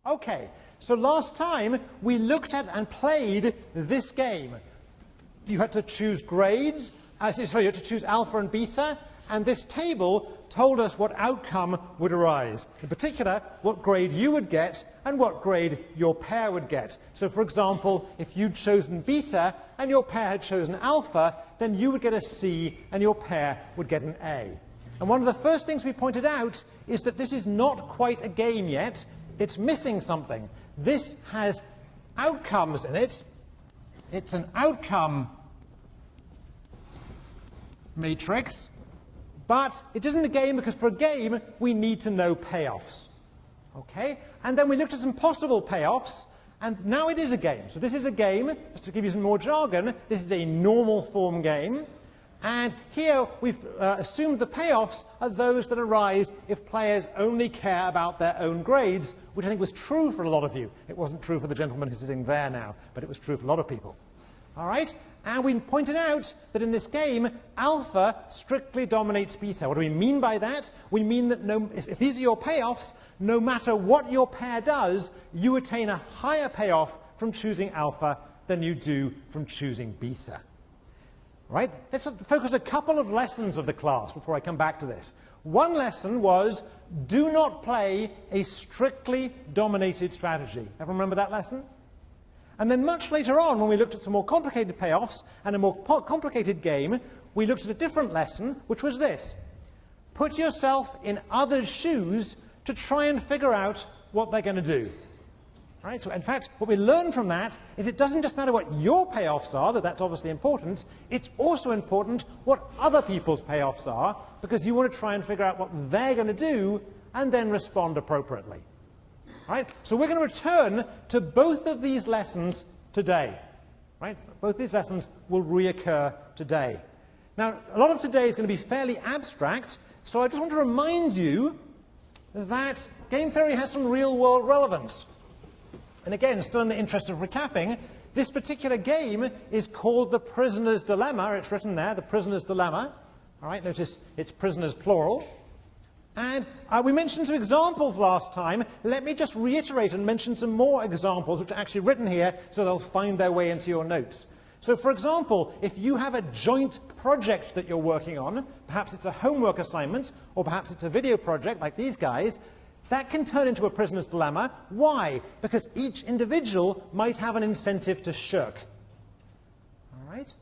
Okay, so last time we looked at and played this game. You had to choose grades, sorry, you had to choose alpha and beta, and this table told us what outcome would arise. In particular, what grade you would get and what grade your pair would get. So for example, if you'd chosen beta and your pair had chosen alpha, then you would get a C and your pair would get an A. And one of the first things we pointed out is that this is not quite a game yet. It's missing something. This has outcomes in it. It's an outcome matrix, but it isn't a game because for a game we need to know payoffs. Okay? And then we looked at some possible payoffs, and now it is a game. So this is a game, just to give you some more jargon, this is a normal form game. And here we've assumed the payoffs are those that arise if players only care about their own grades, which I think was true for a lot of you. It wasn't true for the gentleman who's sitting there now, but it was true for a lot of people. All right? And we pointed out that in this game, alpha strictly dominates beta. What do we mean by that? We mean that if these are your payoffs, no matter what your pair does, you attain a higher payoff from choosing alpha than you do from choosing beta. Right? Let's focus a couple of lessons of the class before I come back to this. One lesson was, do not play a strictly dominated strategy. Everyone remember that lesson? And then much later on, when we looked at some more complicated payoffs and a more complicated game, we looked at a different lesson, which was this. Put yourself in others' shoes to try and figure out what they're going to do. Right? So in fact, what we learn from that is it doesn't just matter what your payoffs are, though that's obviously important, it's also important what other people's payoffs are, because you want to try and figure out what they're going to do and then respond appropriately. Right? So we're going to return to both of these lessons today. Right? Both these lessons will reoccur today. Now, a lot of today is going to be fairly abstract, so I just want to remind you that game theory has some real-world relevance. And again, still in the interest of recapping, this particular game is called the prisoner's dilemma. It's written there, the prisoner's dilemma. All right, notice it's prisoners plural. And we mentioned some examples last time. Let me just reiterate and mention some more examples which are actually written here so they'll find their way into your notes. So for example, if you have a joint project that you're working on, perhaps it's a homework assignment, or perhaps it's a video project like these guys, that can turn into a prisoner's dilemma. Why? Because each individual might have an incentive to shirk. All right?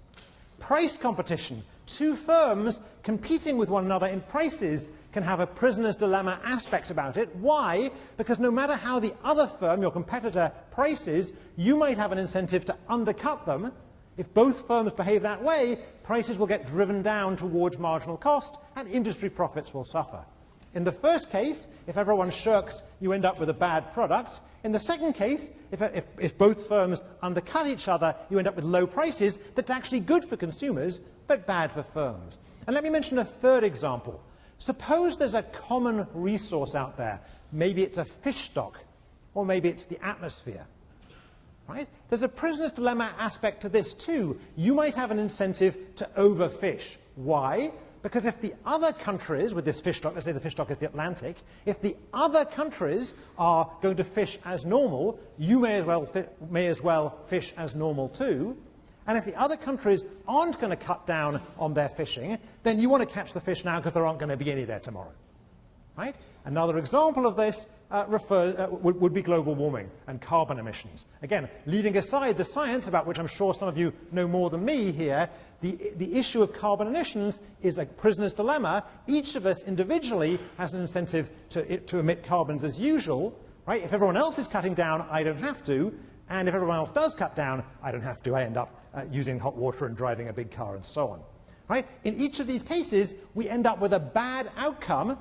Price competition. Two firms competing with one another in prices can have a prisoner's dilemma aspect about it. Why? Because no matter how the other firm, your competitor, prices, you might have an incentive to undercut them. If both firms behave that way, prices will get driven down towards marginal cost and industry profits will suffer. In the first case, if everyone shirks, you end up with a bad product. In the second case, if both firms undercut each other, you end up with low prices that's actually good for consumers, but bad for firms. And let me mention a third example. Suppose there's a common resource out there. Maybe it's a fish stock, or maybe it's the atmosphere. Right? There's a prisoner's dilemma aspect to this too. You might have an incentive to overfish. Why? Because if the other countries with this fish stock, let's say the fish stock is the Atlantic, if the other countries are going to fish as normal, you may as well fish as normal too. And if the other countries aren't going to cut down on their fishing, then you want to catch the fish now because there aren't going to be any there tomorrow. Right? Another example of this would be global warming and carbon emissions. Again, leaving aside the science, about which I'm sure some of you know more than me here, the issue of carbon emissions is a prisoner's dilemma. Each of us individually has an incentive to emit carbons as usual. Right? If everyone else is cutting down, I don't have to. And if everyone else does cut down, I don't have to. I end up using hot water and driving a big car and so on. Right? In each of these cases, we end up with a bad outcome.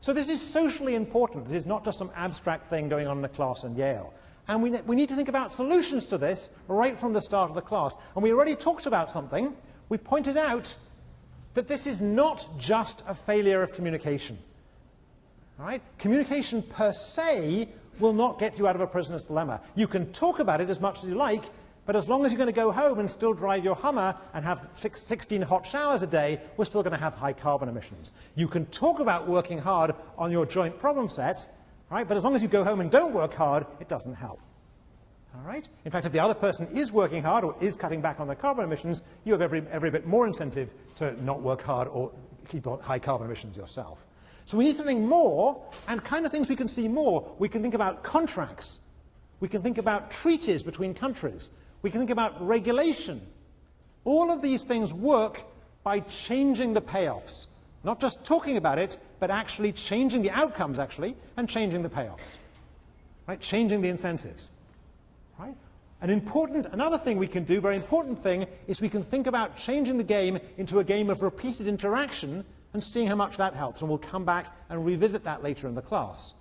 So this is socially important. This is not just some abstract thing going on in a class in Yale. And we need to think about solutions to this right from the start of the class. And we already talked about something. We pointed out that this is not just a failure of communication. All right? Communication per se will not get you out of a prisoner's dilemma. You can talk about it as much as you like, but as long as you're going to go home and still drive your Hummer and have 16 hot showers a day, we're still going to have high carbon emissions. You can talk about working hard on your joint problem set, All right? But as long as you go home and don't work hard, it doesn't help. All right? In fact, if the other person is working hard or is cutting back on their carbon emissions, you have every bit more incentive to not work hard or keep on high carbon emissions yourself. So we need something more, and kind of things we can see more. We can think about contracts. We can think about treaties between countries. We can think about regulation. All of these things work by changing the payoffs. Not just talking about it, but actually changing the outcomes, actually, and changing the payoffs. Right? Changing the incentives. Right? Another thing we can do, very important thing, is we can think about changing the game into a game of repeated interaction and seeing how much that helps. And we'll come back and revisit that later in the class.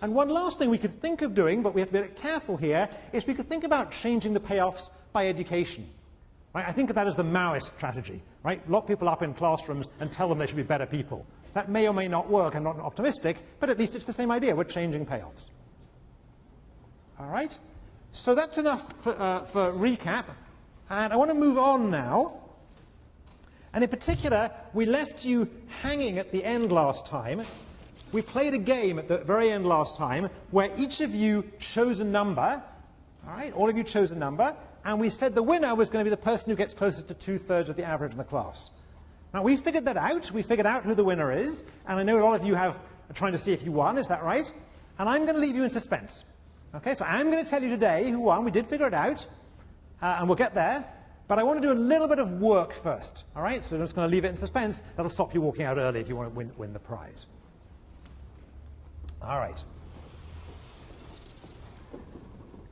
And one last thing we could think of doing, but we have to be a bit careful here, is we could think about changing the payoffs by education. Right? I think of that as the Maoist strategy. Right? Lock people up in classrooms and tell them they should be better people. That may or may not work. I'm not optimistic, but at least it's the same idea. We're changing payoffs. All right? So that's enough for recap. And I want to move on now. And in particular, we left you hanging at the end last time. We played a game at the very end last time where each of you chose a number. All right? All of you chose a number. And we said the winner was going to be the person who gets closest to 2/3 of the average in the class. Now, we figured that out. We figured out who the winner is. And I know a lot of you are trying to see if you won. Is that right? And I'm going to leave you in suspense. Okay, so I'm going to tell you today who won. We did figure it out. And we'll get there. But I want to do a little bit of work first. All right? So I'm just going to leave it in suspense. That'll stop you walking out early if you want to win the prize. All right.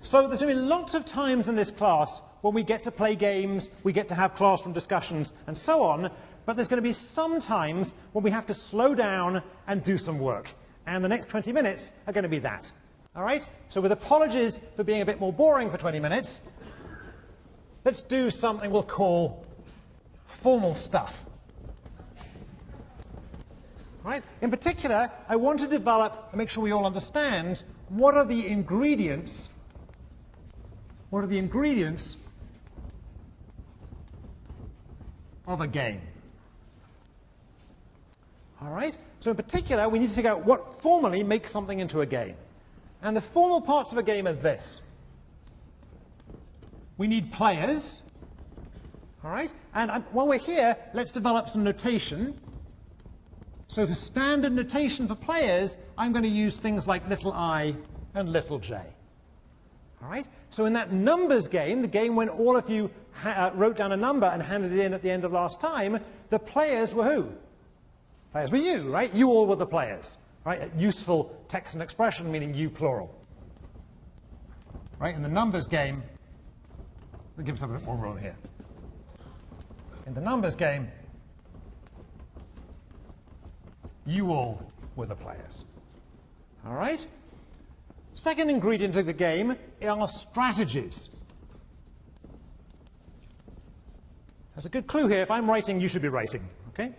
So there's going to be lots of times in this class when we get to play games, we get to have classroom discussions, and so on. But there's going to be some times when we have to slow down and do some work. And the next 20 minutes are going to be that. All right? So with apologies for being a bit more boring for 20 minutes, let's do something we'll call formal stuff. Right? In particular, I want to develop and make sure we all understand what are the ingredients of a game. All right? So in particular, we need to figure out what formally makes something into a game. And the formal parts of a game are this. We need players. All right? And while we're here, let's develop some notation. So for standard notation for players, I'm going to use things like little I and little j. All right? So in that numbers game, the game when all of you wrote down a number and handed it in at the end of last time, the players were who? Players were you, right? You all were the players. Right? A useful text and expression meaning you plural. Right? In the numbers game, we'll give something more room here. In the numbers game, you all were the players. All right? Second ingredient of the game are strategies. There's a good clue here. If I'm writing, you should be writing. Okay?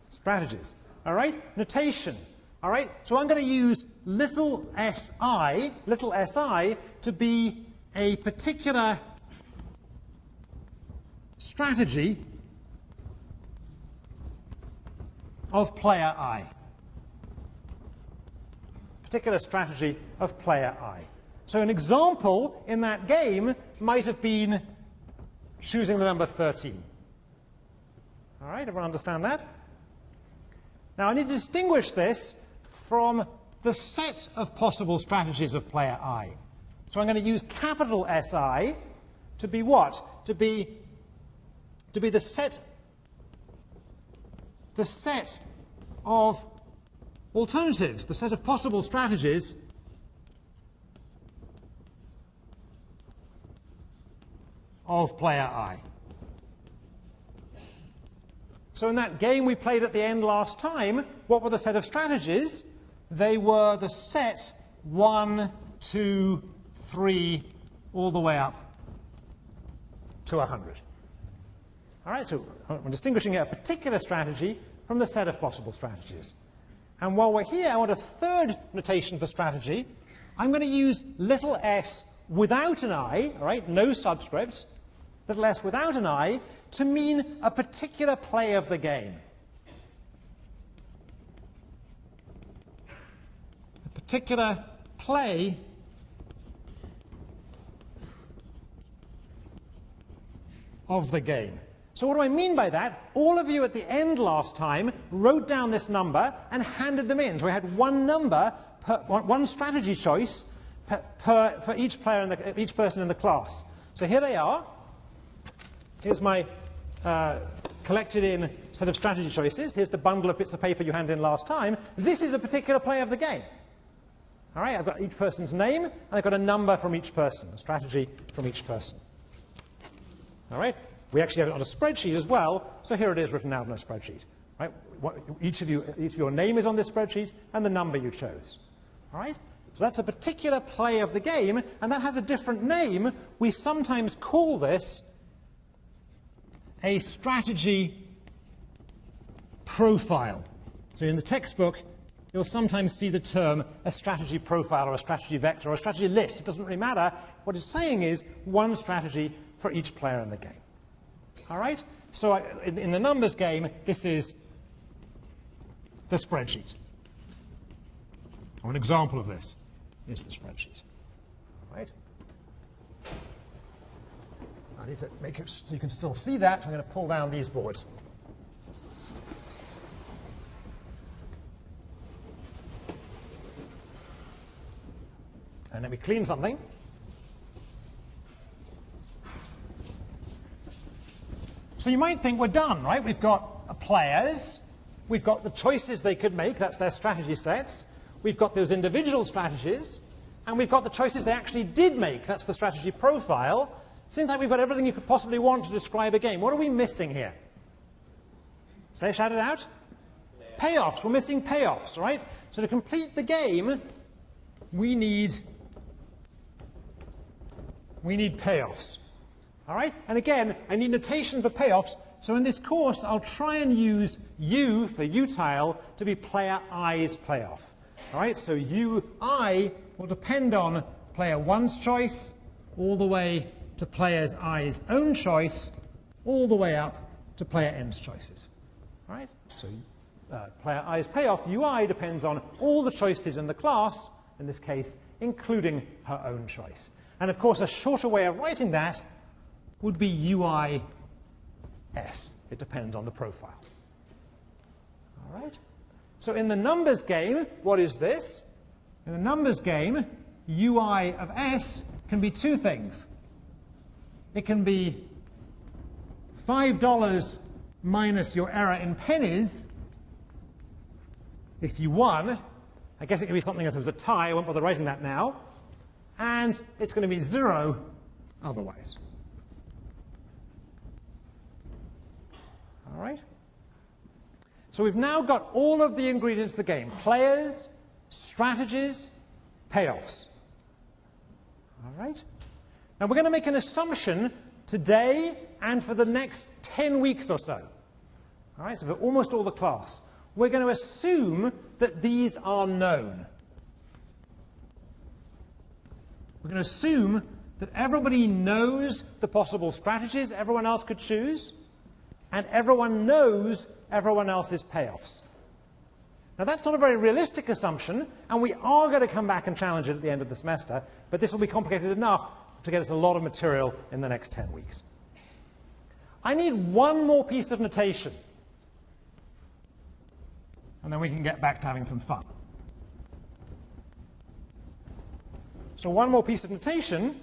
Strategies. All right? Notation. All right? So I'm going to use little si, to be a particular strategy of player I. Particular strategy of player I. So an example in that game might have been choosing the number 13. All right, everyone understand that? Now I need to distinguish this from the set of possible strategies of player I. So I'm going to use capital SI to be what? To be the set of alternatives, the set of possible strategies of player I. So in that game we played at the end last time, what were the set of strategies? They were the set 1, 2, 3, all the way up to 100. All right, so I'm distinguishing a particular strategy from the set of possible strategies. And while we're here, I want a third notation for strategy. I'm going to use little s without an I, all right, no subscript, little s without an I, to mean a particular play of the game. A particular play of the game. So what do I mean by that? All of you at the end last time wrote down this number and handed them in. So we had one number, one strategy choice for each player each person in the class. So here they are. Here's my collected in set of strategy choices. Here's the bundle of bits of paper you handed in last time. This is a particular play of the game. All right, I've got each person's name, and I've got a number from each person, a strategy from each person. All right, we actually have it on a spreadsheet as well, so here it is written out on a spreadsheet. Right, each of your name is on this spreadsheet, and the number you chose. All right, so that's a particular play of the game, and that has a different name. We sometimes call this a strategy profile. So in the textbook, you'll sometimes see the term a strategy profile or a strategy vector or a strategy list. It doesn't really matter. What it's saying is one strategy for each player in the game. All right? So in the numbers game, this is the spreadsheet. Or an example of this is the spreadsheet. All right? I need to make it so you can still see that. I'm going to pull down these boards. And let me clean something. So you might think we're done, right? We've got players, we've got the choices they could make, that's their strategy sets, we've got those individual strategies, and we've got the choices they actually did make, that's the strategy profile. Seems like we've got everything you could possibly want to describe a game. What are we missing here? Say, shout it out. Payoffs. We're missing payoffs, right? So to complete the game, we need payoffs. All right? And again, I need notation for payoffs. So in this course, I'll try and use U for utile to be player I's payoff. All right? So UI will depend on player 1's choice all the way to player I's own choice, all the way up to player N's choices. All right? So player I's payoff, UI, depends on all the choices in the class, in this case, including her own choice. And of course, a shorter way of writing that would be UI S. It depends on the profile. All right? So in the numbers game, what is this? In the numbers game, UI of S can be two things. It can be $5 minus your error in pennies if you won. I guess it could be something if it was a tie. I won't bother writing that now. And it's going to be 0 otherwise. All right? So we've now got all of the ingredients of the game. Players, strategies, payoffs. All right? Now we're going to make an assumption today and for the next 10 weeks or so. All right? So for almost all the class. We're going to assume that these are known. We're going to assume that everybody knows the possible strategies everyone else could choose, and everyone knows everyone else's payoffs. Now that's not a very realistic assumption, and we are going to come back and challenge it at the end of the semester, but this will be complicated enough to get us a lot of material in the next 10 weeks. I need one more piece of notation, and then we can get back to having some fun. So one more piece of notation.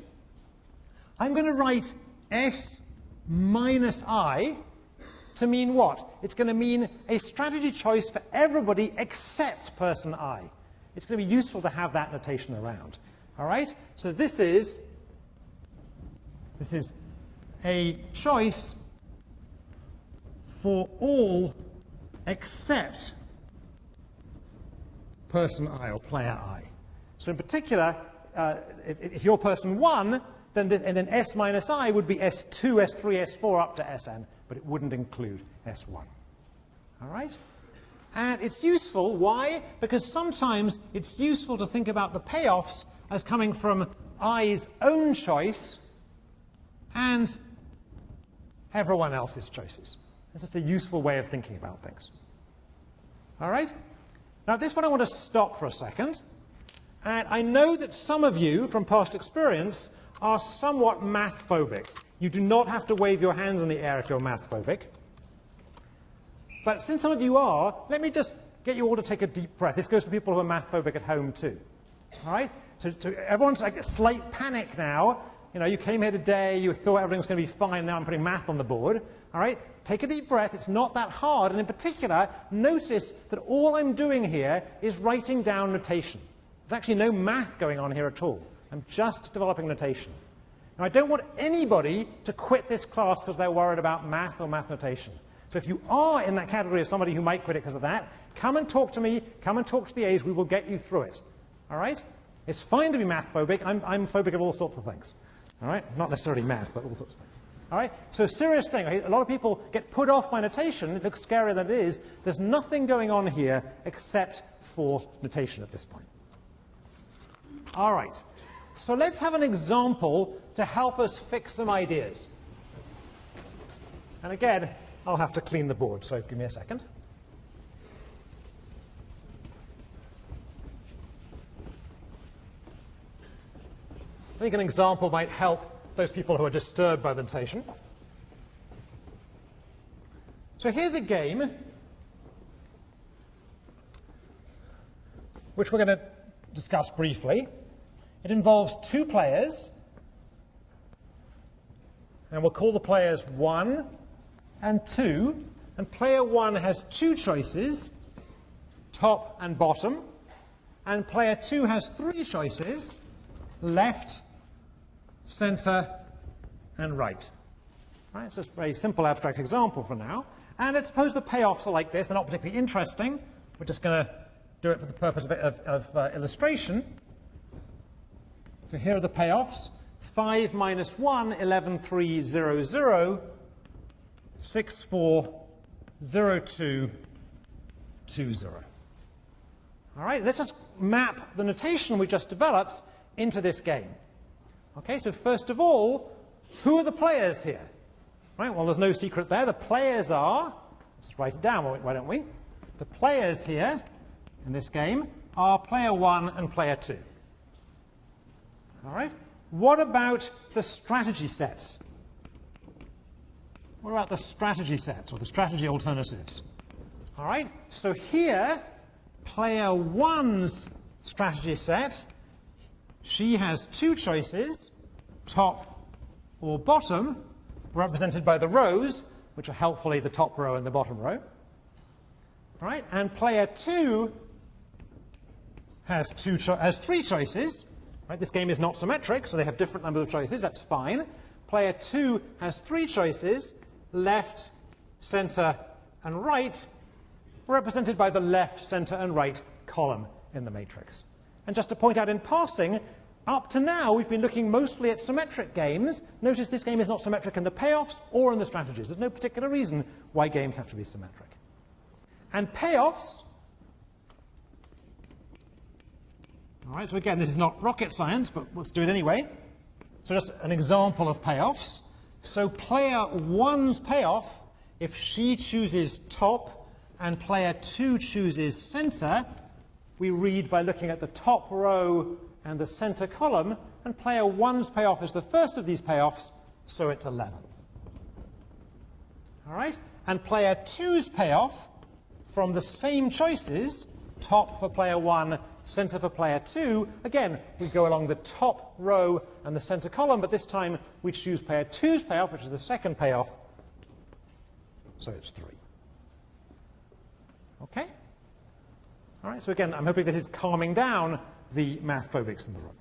I'm going to write S minus I to mean what? It's going to mean a strategy choice for everybody except person I. It's going to be useful to have that notation around. All right? So this is a choice for all except person I or player I. So in particular, if you're person 1, then then S minus I would be S2, S3, S4 up to Sn, but it wouldn't include S1. All right? And it's useful. Why? Because sometimes it's useful to think about the payoffs as coming from I's own choice and everyone else's choices. It's just a useful way of thinking about things. All right? Now, at this point, I want to stop for a second. And I know that some of you, from past experience, are somewhat math-phobic. You do not have to wave your hands in the air if you're math-phobic. But since some of you are, let me just get you all to take a deep breath. This goes for people who are math-phobic at home too. All right? So everyone's like a slight panic now. You know, you came here today, you thought everything was going to be fine, now I'm putting math on the board. All right? Take a deep breath. It's not that hard. And in particular, notice that all I'm doing here is writing down notation. There's actually no math going on here at all. I'm just developing notation. Now, I don't want anybody to quit this class because they're worried about math or math notation. So if you are in that category of somebody who might quit it because of that, come and talk to me, come and talk to the A's, we will get you through it. All right? It's fine to be math-phobic. I'm phobic of all sorts of things. All right? Not necessarily math, but all sorts of things. All right? So a serious thing. A lot of people get put off by notation. It looks scarier than it is. There's nothing going on here except for notation at this point. All right. So let's have an example to help us fix some ideas. And again, I'll have to clean the board, so give me a second. I think an example might help those people who are disturbed by the notation. So here's a game which we're going to discuss briefly. It involves two players, and we'll call the players 1 and 2, and player 1 has two choices, top and bottom, and player 2 has three choices, left, center, and right. Right, it's just a very simple abstract example for now. And let's suppose the payoffs are like this. They're not particularly interesting. We're just going to do it for the purpose of illustration. So here are the payoffs. 5 minus 1, 11, 3, 0, 0, 6, 4, 0, 2, 2, 0. All right, let's just map the notation we just developed into this game. Okay, so first of all, who are the players here? Right, well, there's no secret there. The players are, let's write it down, why don't we? The players here in this game are player 1 and player 2. All right, what about the strategy sets? What about the strategy sets or the strategy alternatives? All right, so here, player 1's strategy set, she has two choices, top or bottom, represented by the rows, which are helpfully the top row and the bottom row. All right, and player 2 has three choices. Right, this game is not symmetric, so they have different numbers of choices. That's fine. Player 2 has three choices, left, center, and right, represented by the left, center, and right column in the matrix. And just to point out in passing, up to now we've been looking mostly at symmetric games. Notice this game is not symmetric in the payoffs or in the strategies. There's no particular reason why games have to be symmetric. And payoffs, all right, so again, this is not rocket science, but let's do it anyway. So just an example of payoffs. So player 1's payoff, if she chooses top and player 2 chooses center, we read by looking at the top row and the center column, and player 1's payoff is the first of these payoffs, so it's 11. All right? And player 2's payoff from the same choices, top for player 1, center for player 2, again, we go along the top row and the center column, but this time we choose player 2's payoff, which is the second payoff, so it's 3. Okay? All right, so again, I'm hoping this is calming down the math phobics in the room.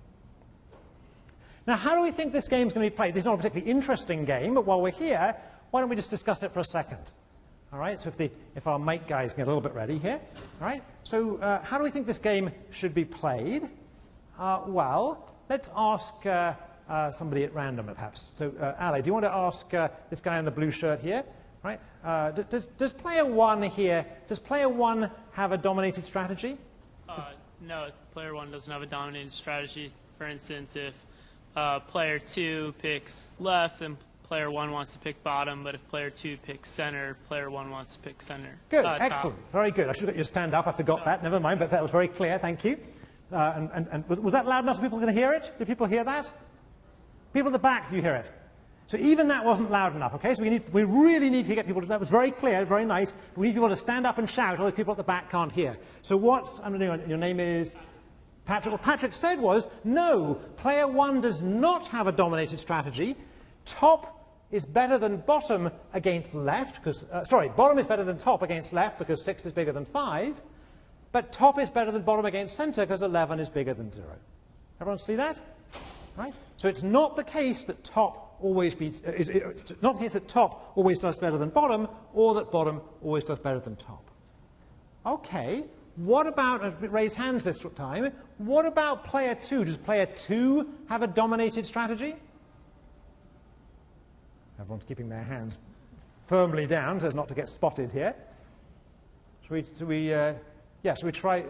Now, how do we think this game's going to be played? This is not a particularly interesting game, but while we're here, why don't we just discuss it for a second? All right, so if our mic guys get a little bit ready here. All right, so how do we think this game should be played? Well, let's ask somebody at random, perhaps. So, Ali, do you want to ask this guy in the blue shirt here? Right? Does player 1 here, does player 1 have a dominated strategy? No, player 1 doesn't have a dominated strategy. For instance, if player 2 picks left, then player 1 wants to pick bottom, but if player 2 picks center, player 1 wants to pick center. Good, excellent, very good. I should have got you to stand up, I forgot that, never mind, but that was very clear, thank you. was that loud enough so people can hear it? Did people hear that? People at the back, do you hear it? So even that wasn't loud enough, okay? So we really need to get people to, that was very clear, very nice. We need people to stand up and shout, otherwise people at the back can't hear. So I'm doing, your name is Patrick. What Patrick said was, no, player 1 does not have a dominated strategy. Top is better than bottom against left, because, bottom is better than top against left because 6 is bigger than 5. But top is better than bottom against center because 11 is bigger than 0. Everyone see that? Right? So it's not the case that top always beats, it's not the case that top always does better than bottom, or that bottom always does better than top. Okay, what about, raise hands this time, what about player 2? Does player 2 have a dominated strategy? Everyone's keeping their hands firmly down so as not to get spotted here. Should we try,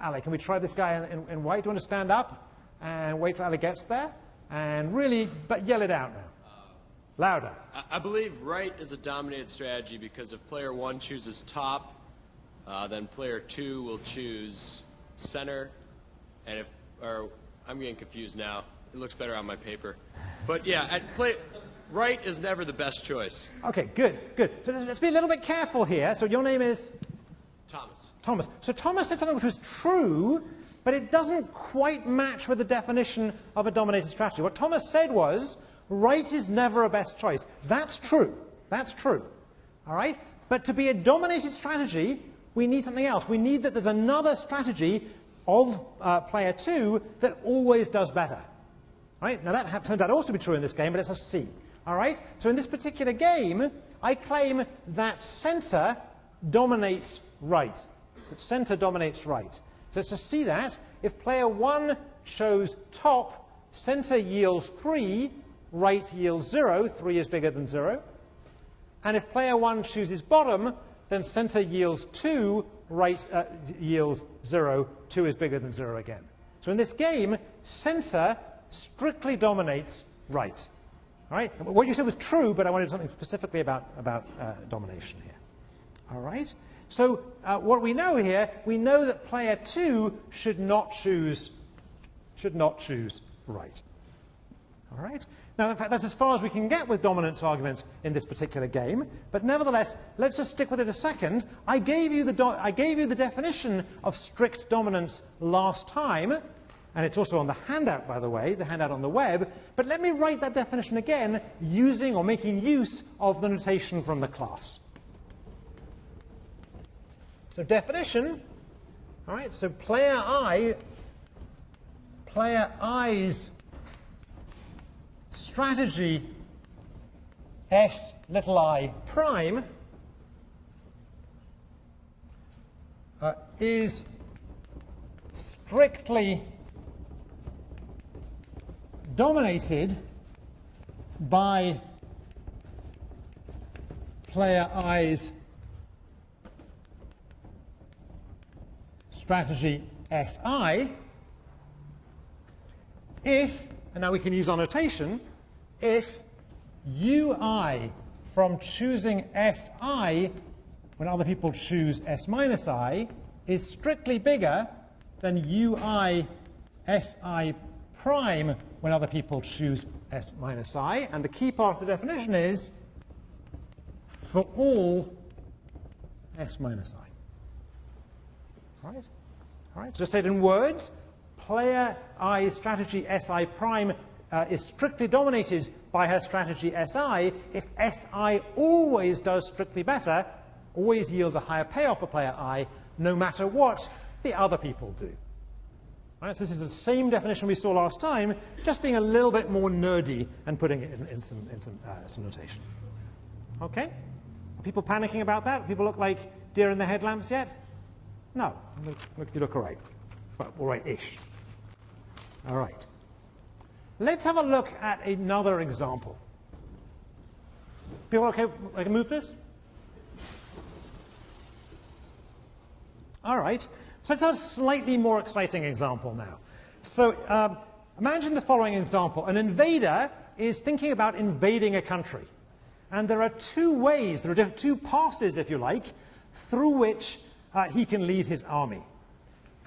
Ali, can we try this guy in white? Do you want to stand up and wait till Ali gets there? And really, but yell it out now. Louder. I believe right is a dominated strategy because if player 1 chooses top, then player 2 will choose center. And I'm getting confused now. It looks better on my paper. But yeah, right is never the best choice. Okay, good, good. So let's be a little bit careful here. So your name is? Thomas. Thomas. So Thomas said something which was true, but it doesn't quite match with the definition of a dominated strategy. What Thomas said was, right is never a best choice. That's true. That's true. All right? But to be a dominated strategy, we need something else. We need that there's another strategy of player 2 that always does better. All right? Now that turns out also to be true in this game, but it's a C. All right? So in this particular game, I claim that center dominates right. That center dominates right. So to see that, if player 1 chose top, center yields 3, right yields 0, 3 is bigger than 0. And if player 1 chooses bottom, then center yields 2, right yields 0, 2 is bigger than 0 again. So in this game, center strictly dominates right. All right? What you said was true, but I wanted something specifically about domination here. All right? So what we know here, we know that player 2 should not choose right. All right? Now, in fact, that's as far as we can get with dominance arguments in this particular game. But nevertheless, let's just stick with it a second. I gave you the definition of strict dominance last time, and it's also on the handout, by the way, the handout on the web. But let me write that definition again, using or making use of the notation from the class. So definition, all right, so player I's strategy S little I prime is strictly dominated by player I's strategy Si if, and now we can use our notation, if Ui from choosing Si when other people choose S minus I is strictly bigger than Ui Si prime when other people choose S minus I. And the key part of the definition is for all S minus I. All right? All right, so to say it in words, player I's strategy Si prime is strictly dominated by her strategy Si if Si always does strictly better, always yields a higher payoff for player I, no matter what the other people do. All right, so this is the same definition we saw last time, just being a little bit more nerdy and putting it in some notation. Okay? Are people panicking about that? People look like deer in the headlamps yet? No, you look all right. Well, all right-ish. All right. Let's have a look at another example. People okay? I can move this? All right. So let's have a slightly more exciting example now. So imagine the following example. An invader is thinking about invading a country. And there are two ways, there are two passes, if you like, through which he can lead his army.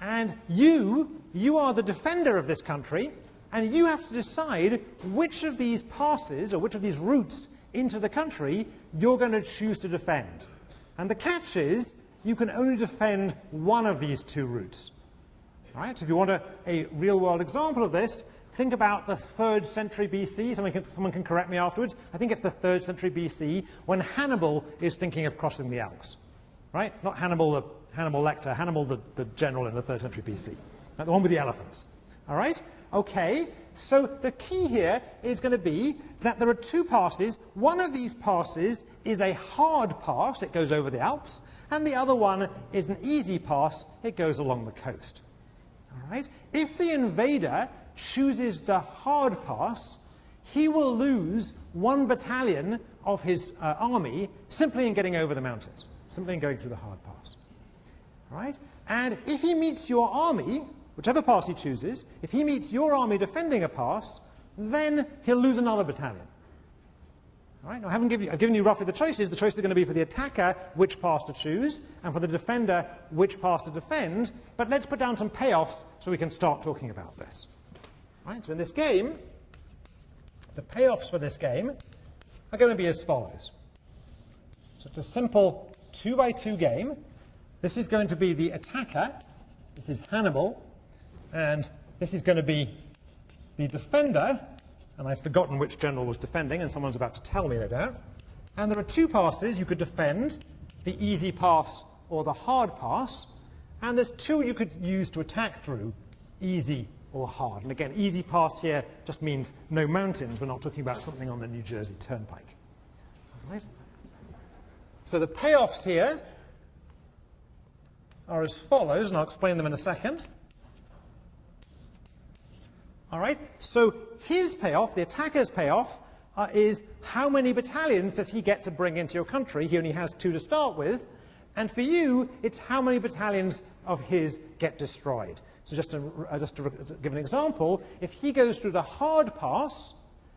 And you, you are the defender of this country, and you have to decide which of these passes or which of these routes into the country you're going to choose to defend. And the catch is you can only defend one of these two routes. All right? So if you want a real-world example of this, think about the 3rd century BC. Someone can correct me afterwards. I think it's the 3rd century BC when Hannibal is thinking of crossing the Alps. Right? Not Hannibal Lecter, Hannibal the general in the 3rd century BC. The one with the elephants. All right? Okay, so the key here is going to be that there are two passes. One of these passes is a hard pass, it goes over the Alps, and the other one is an easy pass, it goes along the coast. All right? If the invader chooses the hard pass, he will lose 1 battalion of his army simply in getting over the mountains, simply in going through the hard pass. All right? And if he meets your army, whichever pass he chooses, if he meets your army defending a pass, then he'll lose another battalion. All right? Now, I've given you roughly the choices. The choices are going to be for the attacker which pass to choose, and for the defender which pass to defend. But let's put down some payoffs so we can start talking about this. All right? So in this game, the payoffs for this game are going to be as follows. So it's a simple 2-by-2 game. This is going to be the attacker. This is Hannibal. And this is going to be the defender, and I've forgotten which general was defending, and someone's about to tell me, no doubt. And there are two passes you could defend, the easy pass or the hard pass, and there's two you could use to attack through, easy or hard. And again, easy pass here just means no mountains. We're not talking about something on the New Jersey Turnpike. All right? So the payoffs here are as follows, and I'll explain them in a second. All right, so his payoff, the attacker's payoff, is how many battalions does he get to bring into your country? He only has 2 to start with. And for you, it's how many battalions of his get destroyed. So just to give an example, if he goes through the hard pass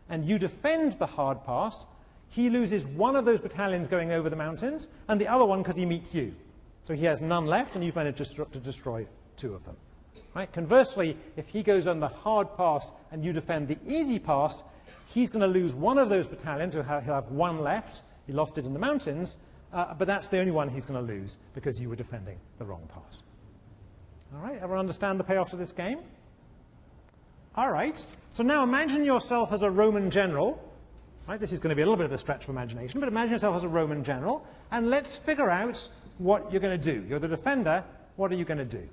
and you defend the hard pass, he loses 1 of those battalions going over the mountains and the other one because he meets you. So he has none left, and you've managed to destroy 2 of them. Right? Conversely, if he goes on the hard pass and you defend the easy pass, he's going to lose 1 of those battalions, he'll have 1 left. He lost it in the mountains, but that's the only one he's going to lose because you were defending the wrong pass. All right, everyone understand the payoffs of this game? All right, so now imagine yourself as a Roman general. Right? This is going to be a little bit of a stretch of imagination, but imagine yourself as a Roman general, and let's figure out what you're going to do. You're the defender, what are you going to do?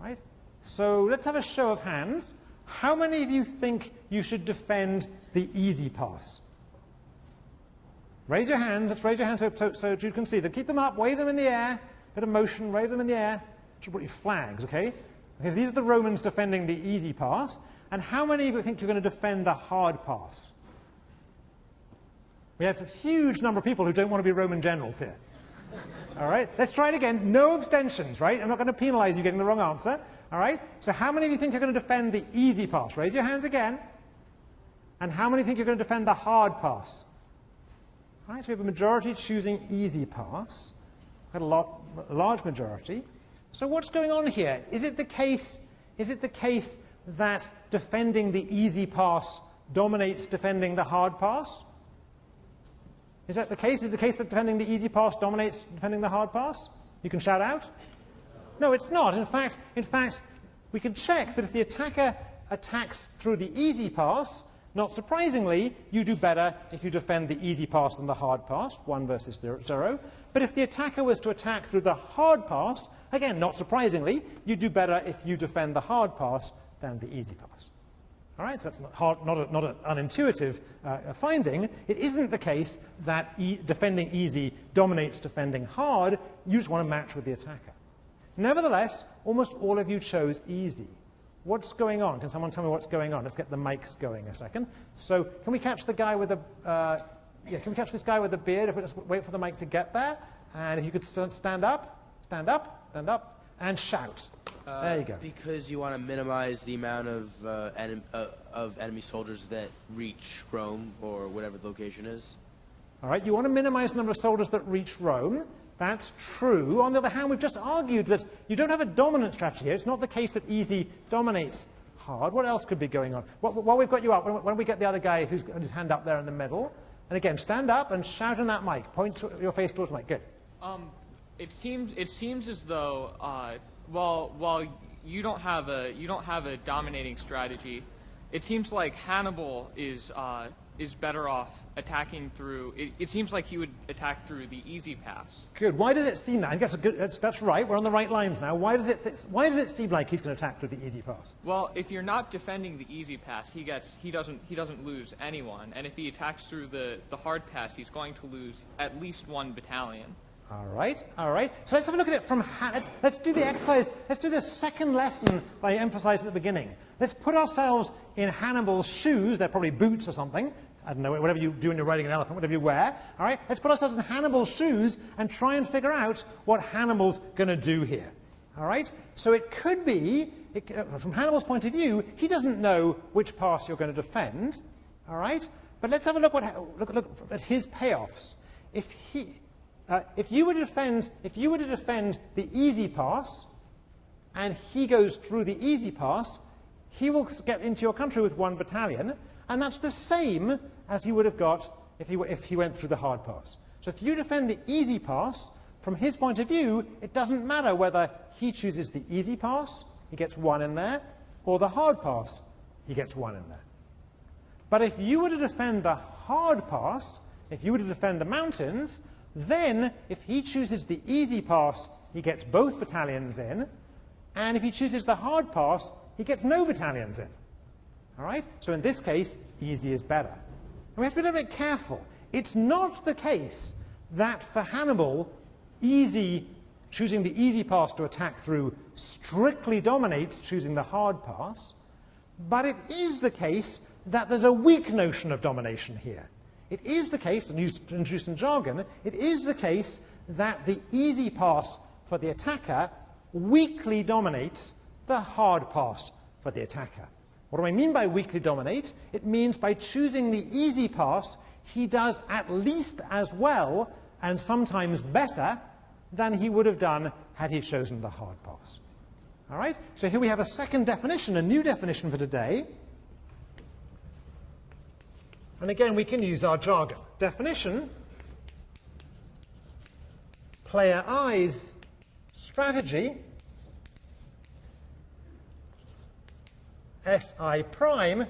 Right? So let's have a show of hands. How many of you think you should defend the easy pass? Raise your hands. Let's raise your hands so you can see them. Keep them up. Wave them in the air. Bit of motion. Wave them in the air. Should put your flags, okay? Because these are the Romans defending the easy pass. And how many of you think you're going to defend the hard pass? We have a huge number of people who don't want to be Roman generals here. All right, let's try it again. No abstentions, right? I'm not going to penalize you getting the wrong answer. All right, so how many of you think you're going to defend the easy pass? Raise your hands again. And how many think you're going to defend the hard pass? All right, so we have a majority choosing easy pass. Quite a large majority. So what's going on here? Is it the case that defending the easy pass dominates defending the hard pass? Is that the case? Is it the case that defending the easy pass dominates defending the hard pass? You can shout out. No, it's not. In fact, we can check that if the attacker attacks through the easy pass, not surprisingly, you do better if you defend the easy pass than the hard pass, 1 versus 0. But if the attacker was to attack through the hard pass, again, not surprisingly, you do better if you defend the hard pass than the easy pass. All right, so that's not an unintuitive finding. It isn't the case that defending easy dominates defending hard. You just want to match with the attacker. Nevertheless, almost all of you chose easy. What's going on? Can someone tell me what's going on? Let's get the mics going a second. So can we catch the guy with the can we catch this guy with the beard? If we just wait for the mic to get there, and if you could stand up, and shout. There you go. Because you want to minimize the amount of enemy soldiers that reach Rome or whatever the location is. All right, you want to minimize the number of soldiers that reach Rome. That's true. On the other hand, we've just argued that you don't have a dominant strategy here. It's not the case that easy dominates hard. What else could be going on? While we've got you up, why don't we get the other guy who's got his hand up there in the middle? And again, stand up and shout in that mic. Point your face towards the mic. Good. It seems as though while you don't have a dominating strategy, it seems like Hannibal is better off attacking through. It seems like he would attack through the easy pass. Good. Why does it seem that? I guess that's right. We're on the right lines now. Why does it seem like he's going to attack through the easy pass? Well, if you're not defending the easy pass, he doesn't lose anyone, and if he attacks through the hard pass, he's going to lose at least one battalion. All right, all right. So let's have a look at it from, let's do the exercise, let's do the second lesson I emphasized at the beginning. Let's put ourselves in Hannibal's shoes, they're probably boots or something, I don't know, whatever you do when you're riding an elephant, whatever you wear, all right? Let's put ourselves in Hannibal's shoes and try and figure out what Hannibal's going to do here, all right? So it could be, from Hannibal's point of view, he doesn't know which pass you're going to defend, all right? But let's have a look at his payoffs. If you were to defend the easy pass, and he goes through the easy pass, he will get into your country with 1 battalion, and that's the same as he would have got if he went through the hard pass. So if you defend the easy pass, from his point of view, it doesn't matter whether he chooses the easy pass, he gets 1 in there, or the hard pass, he gets 1 in there. But if you were to defend the hard pass, if you were to defend the mountains, then, if he chooses the easy pass, he gets both battalions in, and if he chooses the hard pass, he gets no battalions in. All right? So in this case, easy is better. And we have to be a little bit careful. It's not the case that for Hannibal, choosing the easy pass to attack through strictly dominates choosing the hard pass, but it is the case that there's a weak notion of domination here. It is the case, and used to introduce some jargon, it is the case that the easy pass for the attacker weakly dominates the hard pass for the attacker. What do I mean by weakly dominate? It means by choosing the easy pass, he does at least as well, and sometimes better, than he would have done had he chosen the hard pass. All right? So here we have a second definition, a new definition for today. And again, we can use our jargon. Definition, player I's strategy, SI prime,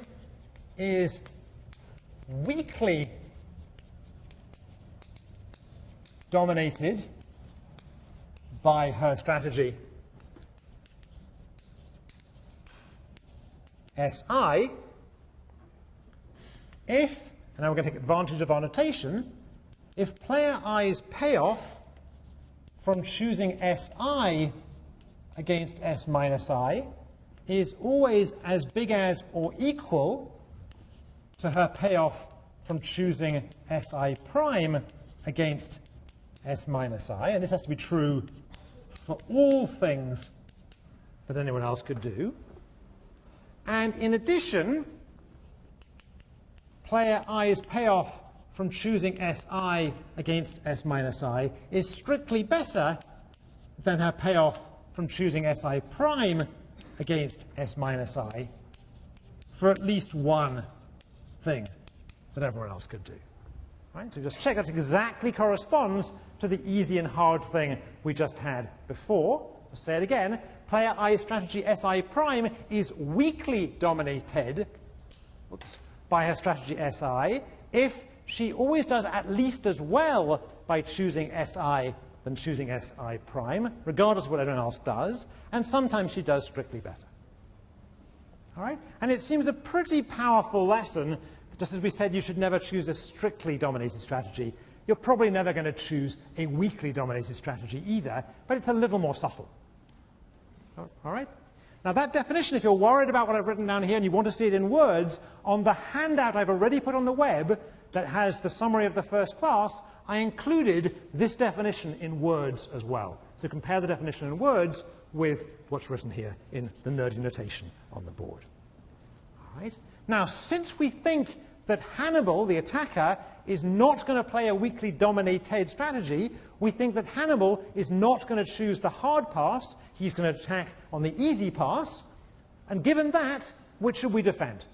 is weakly dominated by her strategy, SI, if, and now we're going to take advantage of our notation, if player I's payoff from choosing SI against S minus I is always as big as or equal to her payoff from choosing SI prime against S minus I, and this has to be true for all things that anyone else could do, and in addition, player I's payoff from choosing SI against S minus I is strictly better than her payoff from choosing SI prime against S minus I for at least one thing that everyone else could do. Right? So just check that exactly corresponds to the easy and hard thing we just had before. I'll say it again. Player I's strategy SI prime is weakly dominated by her strategy SI if she always does at least as well by choosing SI than choosing SI prime, regardless of what everyone else does, and sometimes she does strictly better. All right? And it seems a pretty powerful lesson. Just as we said, you should never choose a strictly dominated strategy. You're probably never going to choose a weakly dominated strategy either, but it's a little more subtle. All right? Now that definition, if you're worried about what I've written down here and you want to see it in words, on the handout I've already put on the web that has the summary of the first class, I included this definition in words as well. So compare the definition in words with what's written here in the nerdy notation on the board. All right? Now, since we think that Hannibal, the attacker, is not going to play a weakly dominated strategy, we think that Hannibal is not going to choose the hard pass. He's going to attack on the easy pass. And given that, which should we defend?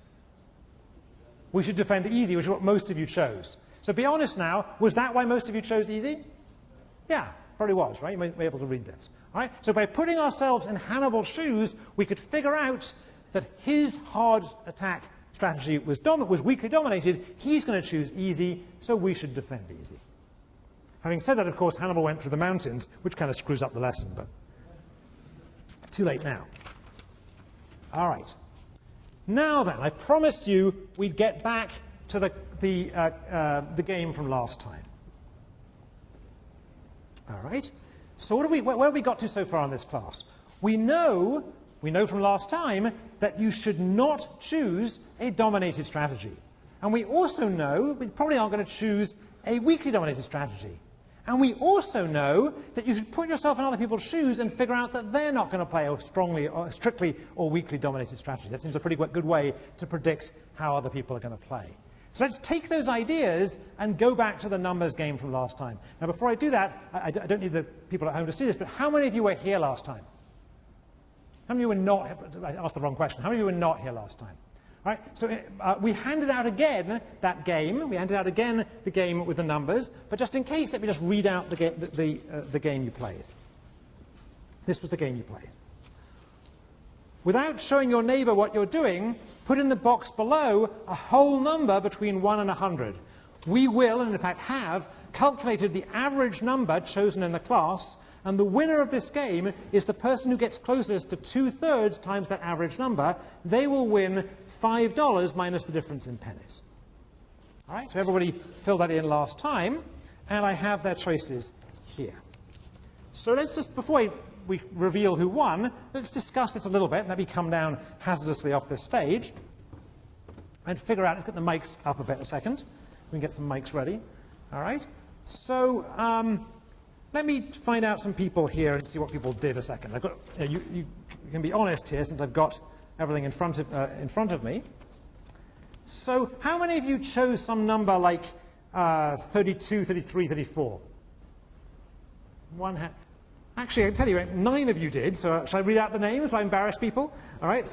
We should defend easy, which is what most of you chose. So be honest now, was that why most of you chose easy? Yeah, probably was, right? You may be able to read this. All right? So by putting ourselves in Hannibal's shoes, we could figure out that his hard attack strategy was weakly dominated. He's going to choose easy, so we should defend easy. Having said that, of course, Hannibal went through the mountains, which kind of screws up the lesson, but too late now. All right. Now then, I promised you we'd get back to the game from last time. All right. So where have we got to so far in this class? We know from last time that you should not choose a dominated strategy. And we also know we probably aren't going to choose a weakly dominated strategy. And we also know that you should put yourself in other people's shoes and figure out that they're not going to play a strictly or weakly dominated strategy. That seems a pretty good way to predict how other people are going to play. So let's take those ideas and go back to the numbers game from last time. Now, before I do that, I don't need the people at home to see this, but how many of you were here last time? How many of you were not? I asked the wrong question. How many of you were not here last time? All right, so we handed out again that game. We handed out again the game with the numbers, but just in case, let me just read out the game you played. This was the game you played. Without showing your neighbor what you're doing, put in the box below a whole number between 1 and 100. We will, and in fact have, calculated the average number chosen in the class, and the winner of this game is the person who gets closest to 2/3 times that average number. They will win $5 minus the difference in pennies. All right, so everybody filled that in last time, and I have their choices here. So let's just, before we reveal who won, let's discuss this a little bit, and let me come down hazardously off this stage and figure out, let's get the mics up a bit a second. We can get some mics ready. All right, so let me find out some people here and see what people did a second. I've got, you can be honest here since I've got everything in front of me. So how many of you chose some number like 32, 33, 34? One hand. Actually, I can tell you, 9 of you did. So shall I read out the names? Will I embarrass people? All right.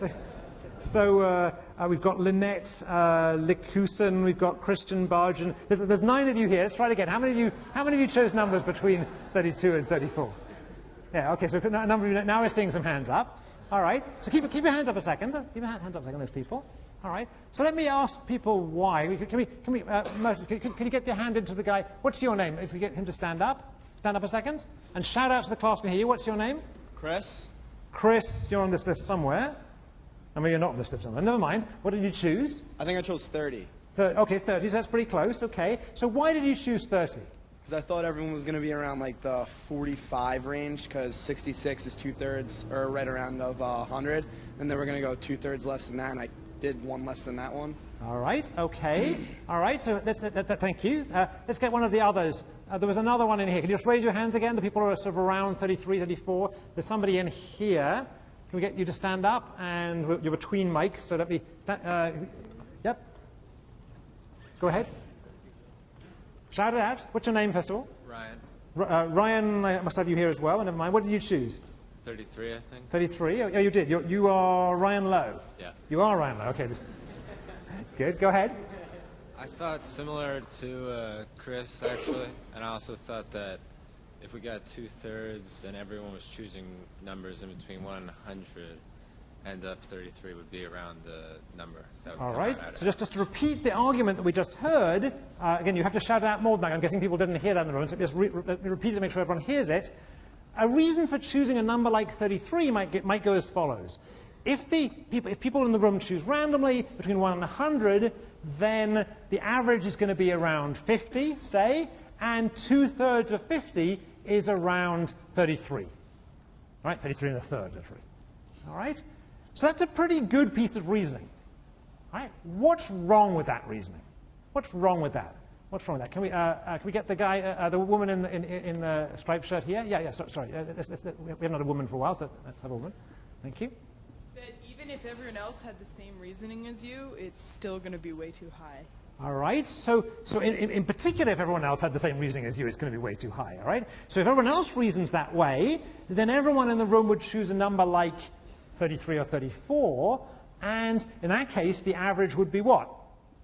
So we've got Lynette Likusen, we've got Christian Bargen. There's 9 of you here. Let's try it again. How many of you chose numbers between 32 and 34? Yeah. Okay. So a number of you, now we're seeing some hands up. All right. So keep your hands up a second. Keep your hands up a second, those people. All right. So let me ask people why. Can you get your hand into the guy? What's your name? If we get him to stand up a second, and shout out to the class can hear you. What's your name? Chris. Chris, you're on this list somewhere. I mean, you're not on this list somewhere. Never mind. What did you choose? I think I chose 30. Okay, 30. So that's pretty close. Okay. So why did you choose 30? Because I thought everyone was going to be around like the 45 range, because 66 is 2/3, or right around of 100. And they were going to go 2/3 less than that, and I did one less than that one. All right. Okay. All right. So thank you. Let's get one of the others. There was another one in here. Can you just raise your hands again? The people who are sort of around 33, 34. There's somebody in here. Can we get you to stand up? And you're between mics, so let me. Yep. Go ahead. Shout it out. What's your name, first of all? Ryan. Ryan, I must have you here as well. Never mind. What did you choose? 33, I think. 33? Oh, you did. You are Ryan Lowe. Yeah. You are Ryan Lowe. Okay. Good. Go ahead. I thought similar to Chris, actually, and I also thought that if we got 2/3 and everyone was choosing numbers in between 1 and 100, end up 33 would be around the number. That would All come right. out So just to repeat the argument that we just heard, again, you have to shout it out more than that. I'm guessing people didn't hear that in the room, so just let me repeat it to make sure everyone hears it. A reason for choosing a number like 33 might go as follows. If people in the room choose randomly between 1 and 100, then the average is going to be around 50, say, and 2/3 of 50 is around 33. All right, 33 and a third, literally. All right? So that's a pretty good piece of reasoning. All right? What's wrong with that reasoning? What's wrong with that? What's wrong with that? Can we get the guy, the woman in the striped shirt here? Yeah. Sorry. We haven't had a woman for a while, so let's have a woman. Thank you. That even if everyone else had the same reasoning as you, it's still going to be way too high. All right, so in particular, if everyone else had the same reasoning as you, it's going to be way too high, all right? So if everyone else reasons that way, then everyone in the room would choose a number like 33 or 34, and in that case, the average would be what?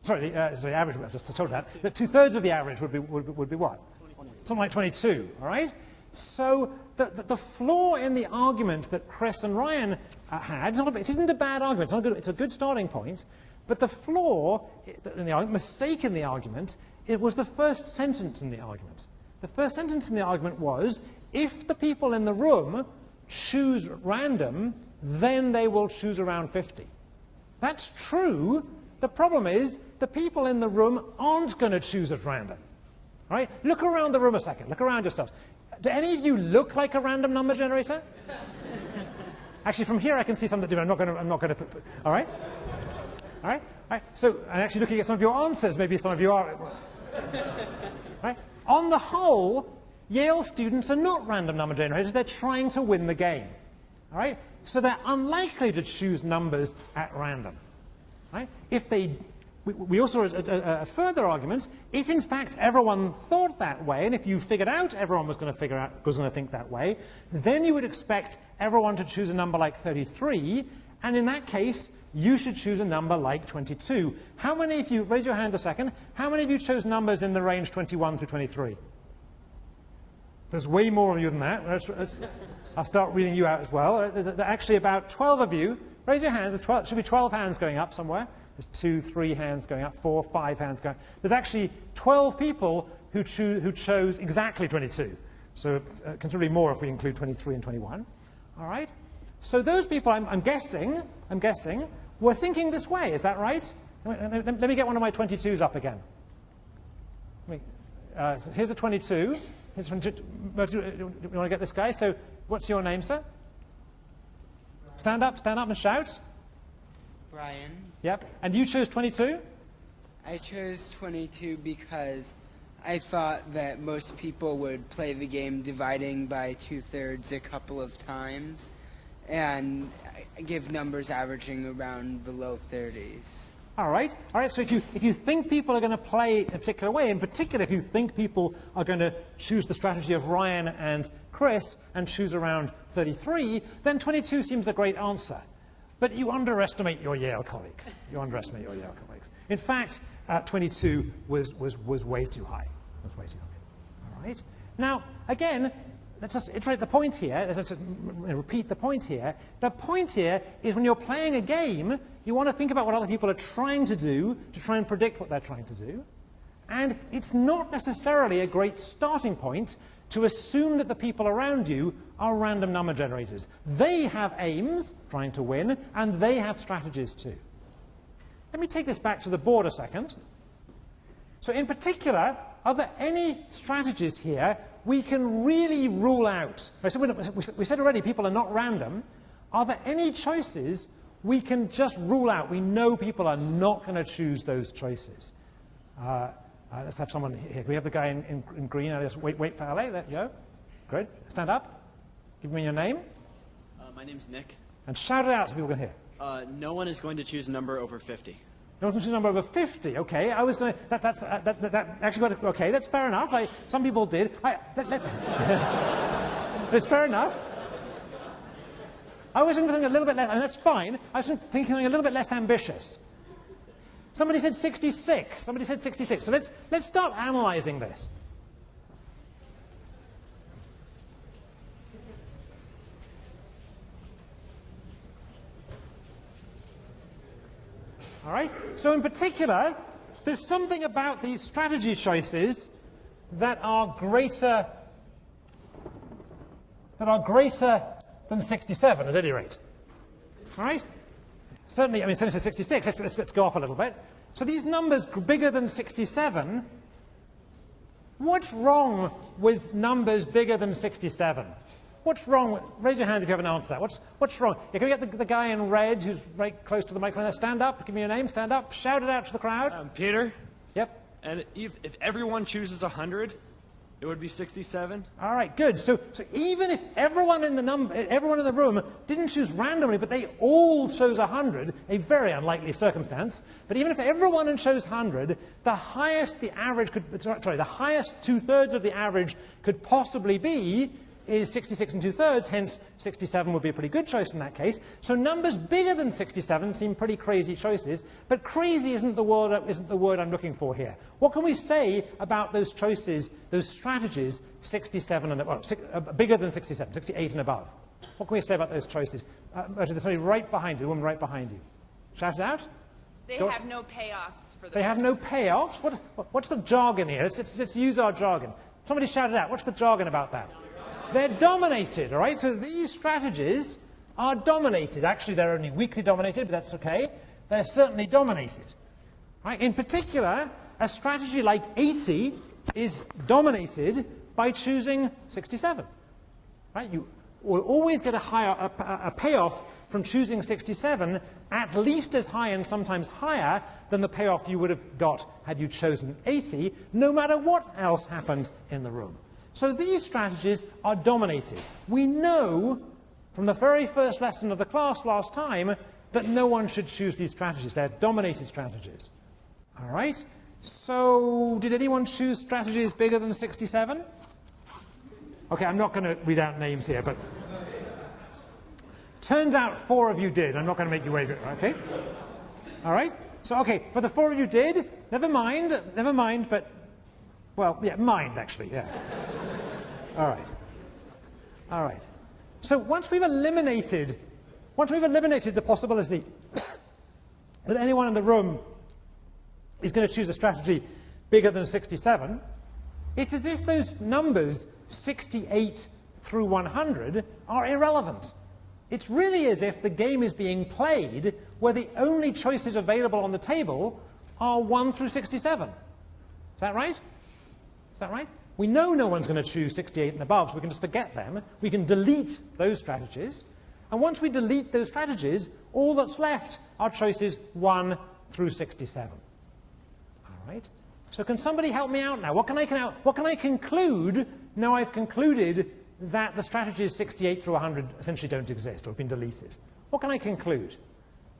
Sorry, the average, I just told that, that 2/3 of the average would be what? 22. Something like 22, all right? So the flaw in the argument that Chris and Ryan had, it isn't a bad argument, it's a good starting point, but the flaw in the argument, mistake in the argument, it was the first sentence in the argument. The first sentence in the argument was, if the people in the room choose random, then they will choose around 50. That's true. The problem is, the people in the room aren't going to choose at random. All right? Look around the room a second. Look around yourselves. Do any of you look like a random number generator? Actually, from here I can see some that do. I'm not going to put. All right? All right? All right? So, I'm actually looking at some of your answers. Maybe some of you are. Right? On the whole, Yale students are not random number generators. They're trying to win the game. All right? So they're unlikely to choose numbers at random. Right? If they, we also a further argument. If in fact everyone thought that way, and if you figured out everyone was going to think that way, then you would expect everyone to choose a number like 33, and in that case, you should choose a number like 22. How many of you, raise your hand a second, how many of you chose numbers in the range 21 through 23? There's way more of you than that. I'll start reading you out as well. There are actually about 12 of you. Raise your hands. There should be 12 hands going up somewhere. There's 2, 3 hands going up, 4, 5 hands going up. There's actually 12 people who chose exactly 22. So considerably more if we include 23 and 21. All right? So those people, I'm guessing, were thinking this way. Is that right? Let me get one of my 22s up again. Here's a 22. Here's 22. You want to get this guy? So what's your name, sir? Stand up and shout. Brian. Yep. And you chose 22? I chose 22 because I thought that most people would play the game dividing by 2/3 a couple of times and give numbers averaging around the low 30s. All right. All right. So if you think people are going to play in a particular way, in particular if you think people are going to choose the strategy of Ryan and Chris and choose around 33, then 22 seems a great answer. But you underestimate your Yale colleagues. You underestimate your Yale colleagues. In fact, 22 was way too high. Was way too high. All right. Now, again, let's just iterate the point here. Let's just repeat the point here. The point here is when you're playing a game, you want to think about what other people are trying to do to try and predict what they're trying to do. And it's not necessarily a great starting point to assume that the people around you are random number generators. They have aims, trying to win, and they have strategies too. Let me take this back to the board a second. So in particular, are there any strategies here we can really rule out? We said already people are not random. Are there any choices we can just rule out? We know people are not going to choose those choices. Let's have someone here. Can we have the guy in green? Just wait for LA. There you go. Good. Stand up. Give me your name. My name's Nick. And shout it out so people can hear. No one is going to choose a number over 50. No one can choose a number over 50. Okay. I was going to. That actually got. Okay. That's fair enough. Some people did. It's fair enough. I was thinking something a little bit less. I mean, that's fine. I was thinking something a little bit less ambitious. Somebody said 66. Somebody said 66. So let's start analyzing this. All right. So in particular, there's something about these strategy choices that are greater than 67 at any rate. All right. Certainly, I mean, since it's 66, let's go up a little bit. So these numbers bigger than 67, what's wrong with numbers bigger than 67? What's wrong? Raise your hands if you have an answer to that. What's wrong? Yeah, can we get the guy in red who's right close to the microphone there? Stand up. Give me your name. Stand up. Shout it out to the crowd. Peter. Yep. And if everyone chooses 100, It would be 67. All right, good. So even if everyone in the room didn't choose randomly, but they all chose 100, a very unlikely circumstance. But even if everyone chose 100, the highest the average could, the highest 2/3 of the average could possibly be is 66 and 2/3. Hence, 67 would be a pretty good choice in that case. So numbers bigger than 67 seem pretty crazy choices. But crazy isn't the word I'm looking for here. What can we say about those choices, those strategies, 67 and bigger than 67, 68 and above? What can we say about those choices? There's somebody right behind you, the woman right behind you. Shout it out. They have no payoffs for the They have no payoffs? What's the jargon here? Let's use our jargon. Somebody shout it out. What's the jargon about that? They're dominated, all right? So these strategies are dominated. Actually, they're only weakly dominated, but that's okay. They're certainly dominated. Right? In particular, a strategy like 80 is dominated by choosing 67. Right? You will always get a payoff from choosing 67, at least as high and sometimes higher than the payoff you would have got had you chosen 80, no matter what else happened in the room. So these strategies are dominated. We know from the very first lesson of the class last time that no one should choose these strategies. They're dominated strategies. All right? So did anyone choose strategies bigger than 67? Okay, I'm not going to read out names here, but turns out 4 of you did. I'm not going to make you wait, okay? All right? So, okay, for the 4 of you did, never mind, but, well, yeah, mind, actually, yeah. All right. So once we've eliminated the possibility that anyone in the room is going to choose a strategy bigger than 67, it's as if those numbers 68 through 100 are irrelevant. It's really as if the game is being played where the only choices available on the table are 1 through 67. Is that right? Is that right? We know no one's going to choose 68 and above, so we can just forget them. We can delete those strategies. And once we delete those strategies, all that's left are choices 1 through 67. All right? So can somebody help me out now? What can I conclude now I've concluded that the strategies 68 through 100 essentially don't exist or have been deleted? What can I conclude?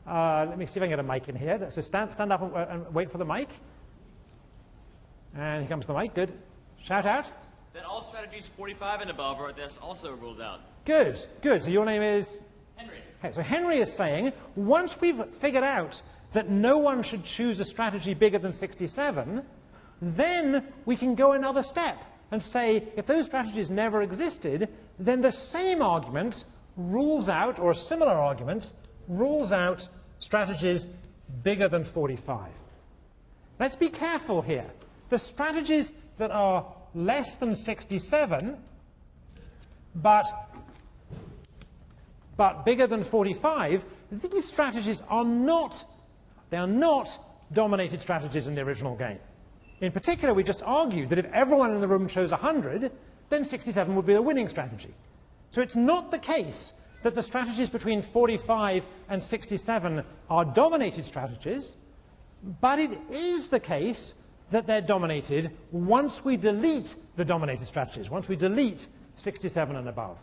Let me see if I can get a mic in here. So stand up and wait for the mic. And here comes the mic. Good. Shout out. That all strategies 45 and above are thus also ruled out. Good, good. So your name is? Henry. Okay, so Henry is saying, once we've figured out that no one should choose a strategy bigger than 67, then we can go another step and say, if those strategies never existed, then the same argument rules out, or a similar argument, rules out strategies bigger than 45. Let's be careful here. The strategies that are less than 67, but bigger than 45, these strategies are not dominated strategies in the original game. In particular, we just argued that if everyone in the room chose 100, then 67 would be a winning strategy. So it's not the case that the strategies between 45 and 67 are dominated strategies, but it is the case that they're dominated once we delete the dominated strategies, once we delete 67 and above.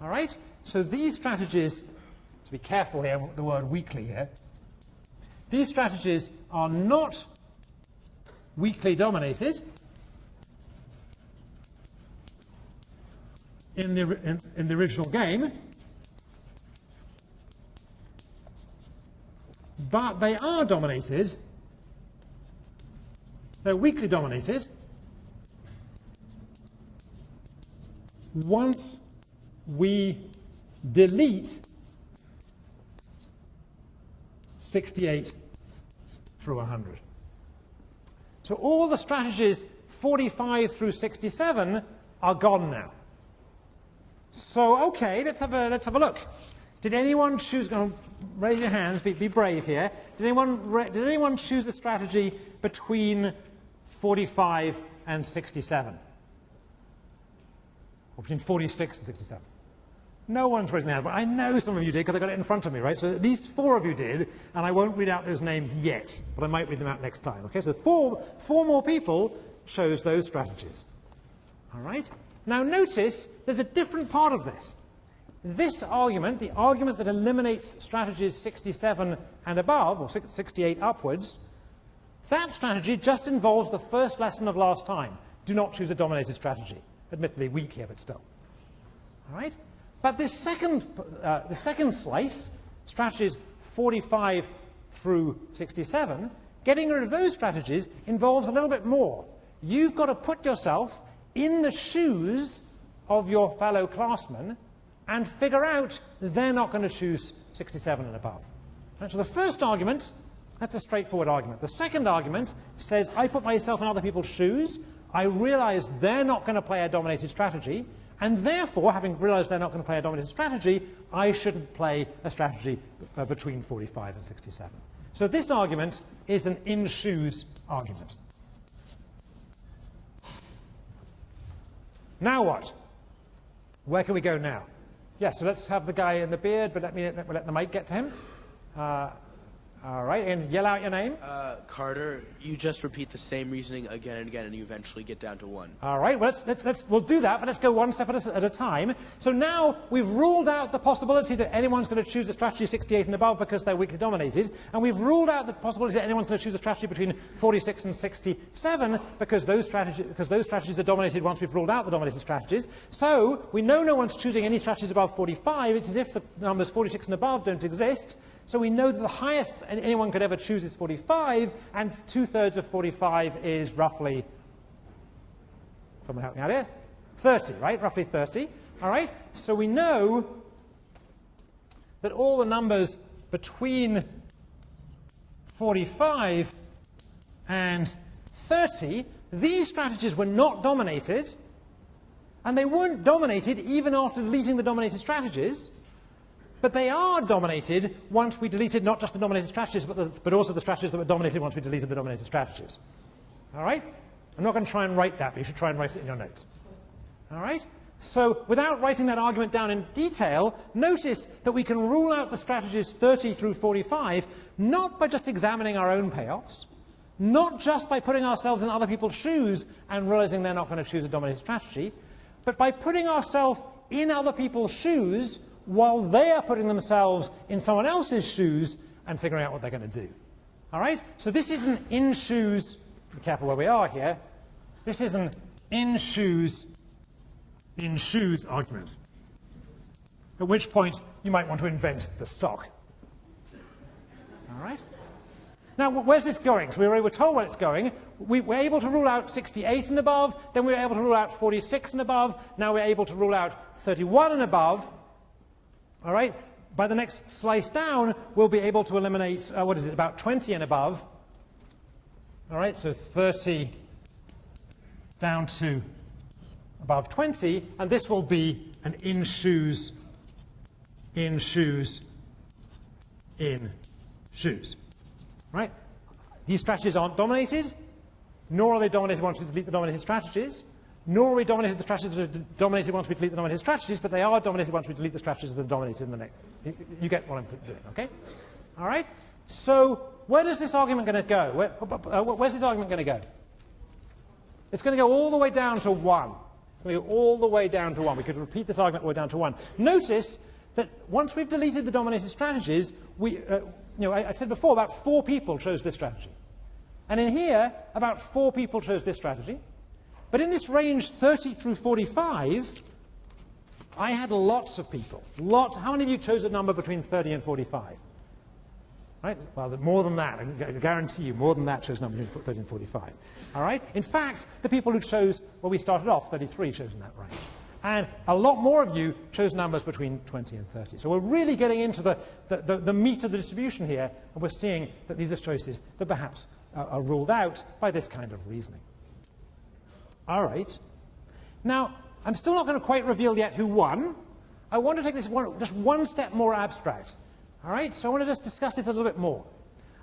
All right? So these strategies, to be careful here with the word weakly here, these strategies are not weakly dominated in the original game, but they are dominated. They're weakly dominated once we delete 68 through 100. So all the strategies 45 through 67 are gone now. So okay, let's have a look. Did anyone choose? Raise your hands. Be brave here. Did anyone choose a strategy between 45 and 67? Or between 46 and 67? No one's written that, but I know some of you did because I got it in front of me, right? So at least 4 of you did, and I won't read out those names yet, but I might read them out next time. Okay, so four more people chose those strategies. All right? Now notice there's a different part of this. This argument, the argument that eliminates strategies 67 and above, or 68 upwards, that strategy just involves the first lesson of last time. Do not choose a dominated strategy. Admittedly weak here, but still. All right? But this the second slice, strategies 45 through 67, getting rid of those strategies involves a little bit more. You've got to put yourself in the shoes of your fellow classmen and figure out they're not going to choose 67 and above. And so the first argument, that's a straightforward argument. The second argument says I put myself in other people's shoes, I realize they're not going to play a dominated strategy, and therefore, having realized they're not going to play a dominated strategy, I shouldn't play a strategy between 45 and 67. So this argument is an in-shoes argument. Now what? Where can we go now? Yes, so let's have the guy in the beard, but let the mic get to him. All right, and yell out your name. Carter, you just repeat the same reasoning again and again, and you eventually get down to 1. All right, well, we'll do that, but let's go one step at a time. So now we've ruled out the possibility that anyone's going to choose a strategy 68 and above because they're weakly dominated, and we've ruled out the possibility that anyone's going to choose a strategy between 46 and 67 because those strategies are dominated once we've ruled out the dominated strategies. So we know no one's choosing any strategies above 45. It's as if the numbers 46 and above don't exist. So we know that the highest anyone could ever choose is 45, and 2/3 of 45 is roughly, someone help me out here, 30, right? Roughly 30. All right? So we know that all the numbers between 45 and 30, these strategies were not dominated, and they weren't dominated even after deleting the dominated strategies. But they are dominated once we deleted not just the dominated strategies, but also the strategies that were dominated once we deleted the dominated strategies. All right? I'm not going to try and write that, but you should try and write it in your notes. All right? So without writing that argument down in detail, notice that we can rule out the strategies 30 through 45, not by just examining our own payoffs, not just by putting ourselves in other people's shoes and realizing they're not going to choose a dominated strategy, but by putting ourselves in other people's shoes while they are putting themselves in someone else's shoes and figuring out what they're going to do. All right? So this is an in-shoes, be careful where we are here, this is an in-shoes argument. At which point you might want to invent the sock. All right? Now, where's this going? So we were told where it's going. We were able to rule out 68 and above, then we were able to rule out 46 and above, now we're able to rule out 31 and above. All right? By the next slice down, we'll be able to eliminate, about 20 and above. All right, so 30 down to above 20, and this will be an in-shoes, right? These strategies aren't dominated, nor are they dominated once we delete the dominated strategies, nor are we dominated the strategies that are dominated once we delete the dominated strategies, but they are dominated once we delete the strategies that are dominated in the next. You get what I'm doing, okay? All right? So where is this argument going to go? Where's this argument going to go? It's going to go all the way down to 1. It's going to go all the way down to 1. We could repeat this argument all the way down to 1. Notice that once we've deleted the dominated strategies, I said before about 4 people chose this strategy. And in here, about 4 people chose this strategy. But in this range 30 through 45, I had lots of people. How many of you chose a number between 30 and 45? Right? Well, more than that. I guarantee you, more than that chose a number between 30 and 45. All right? In fact, the people who chose, well, we started off, 33 chose in that range. And a lot more of you chose numbers between 20 and 30. So we're really getting into the meat of the distribution here, and we're seeing that these are choices that perhaps are ruled out by this kind of reasoning. All right. Now, I'm still not going to quite reveal yet who won. I want to take this just one step more abstract. All right? So I want to just discuss this a little bit more.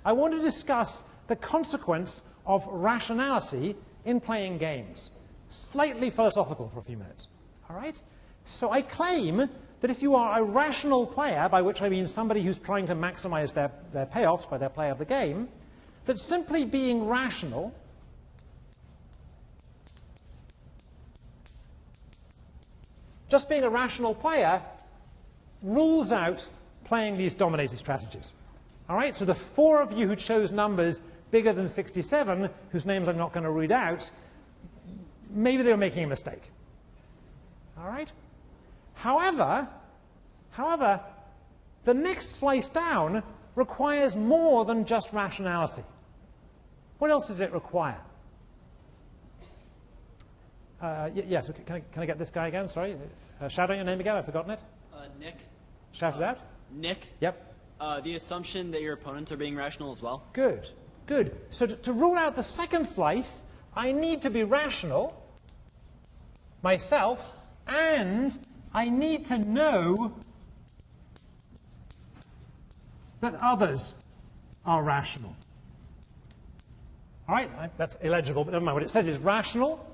I want to discuss the consequence of rationality in playing games. Slightly philosophical for a few minutes. All right? So I claim that if you are a rational player, by which I mean somebody who's trying to maximize their payoffs by their play of the game, that simply being rational just being a rational player rules out playing these dominated strategies. All right, so the 4 of you who chose numbers bigger than 67, whose names I'm not going to read out, maybe they were making a mistake. All right? However, the next slice down requires more than just rationality. What else does it require? Yes, can I get this guy again? Sorry. Shout out your name again. I've forgotten it. Nick. Shout it out. Nick. Yep. The assumption that your opponents are being rational as well. Good. Good. So to rule out the second slice, I need to be rational myself, and I need to know that others are rational. All right, that's illegible, but never mind. What it says is rational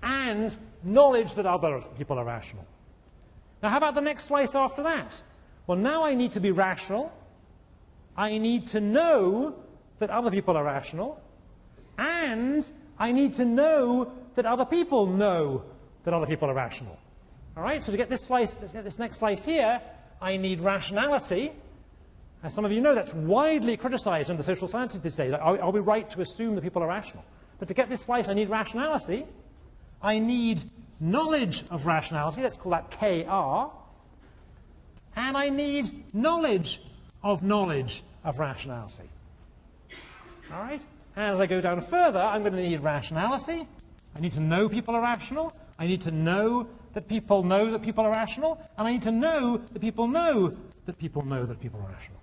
and knowledge that other people are rational. Now, how about the next slice after that? Well, now I need to be rational. I need to know that other people are rational. And I need to know that other people know that other people are rational. All right, so to get this slice, let's get this next slice here, I need rationality. As some of you know, that's widely criticized in the social sciences these days. Are we right to assume that people are rational? But to get this slice, I need rationality. I need knowledge of rationality. Let's call that KR. And I need knowledge of rationality. All right? And as I go down further, I'm going to need rationality. I need to know people are rational. I need to know that people are rational. And I need to know that people know that people know that people are rational.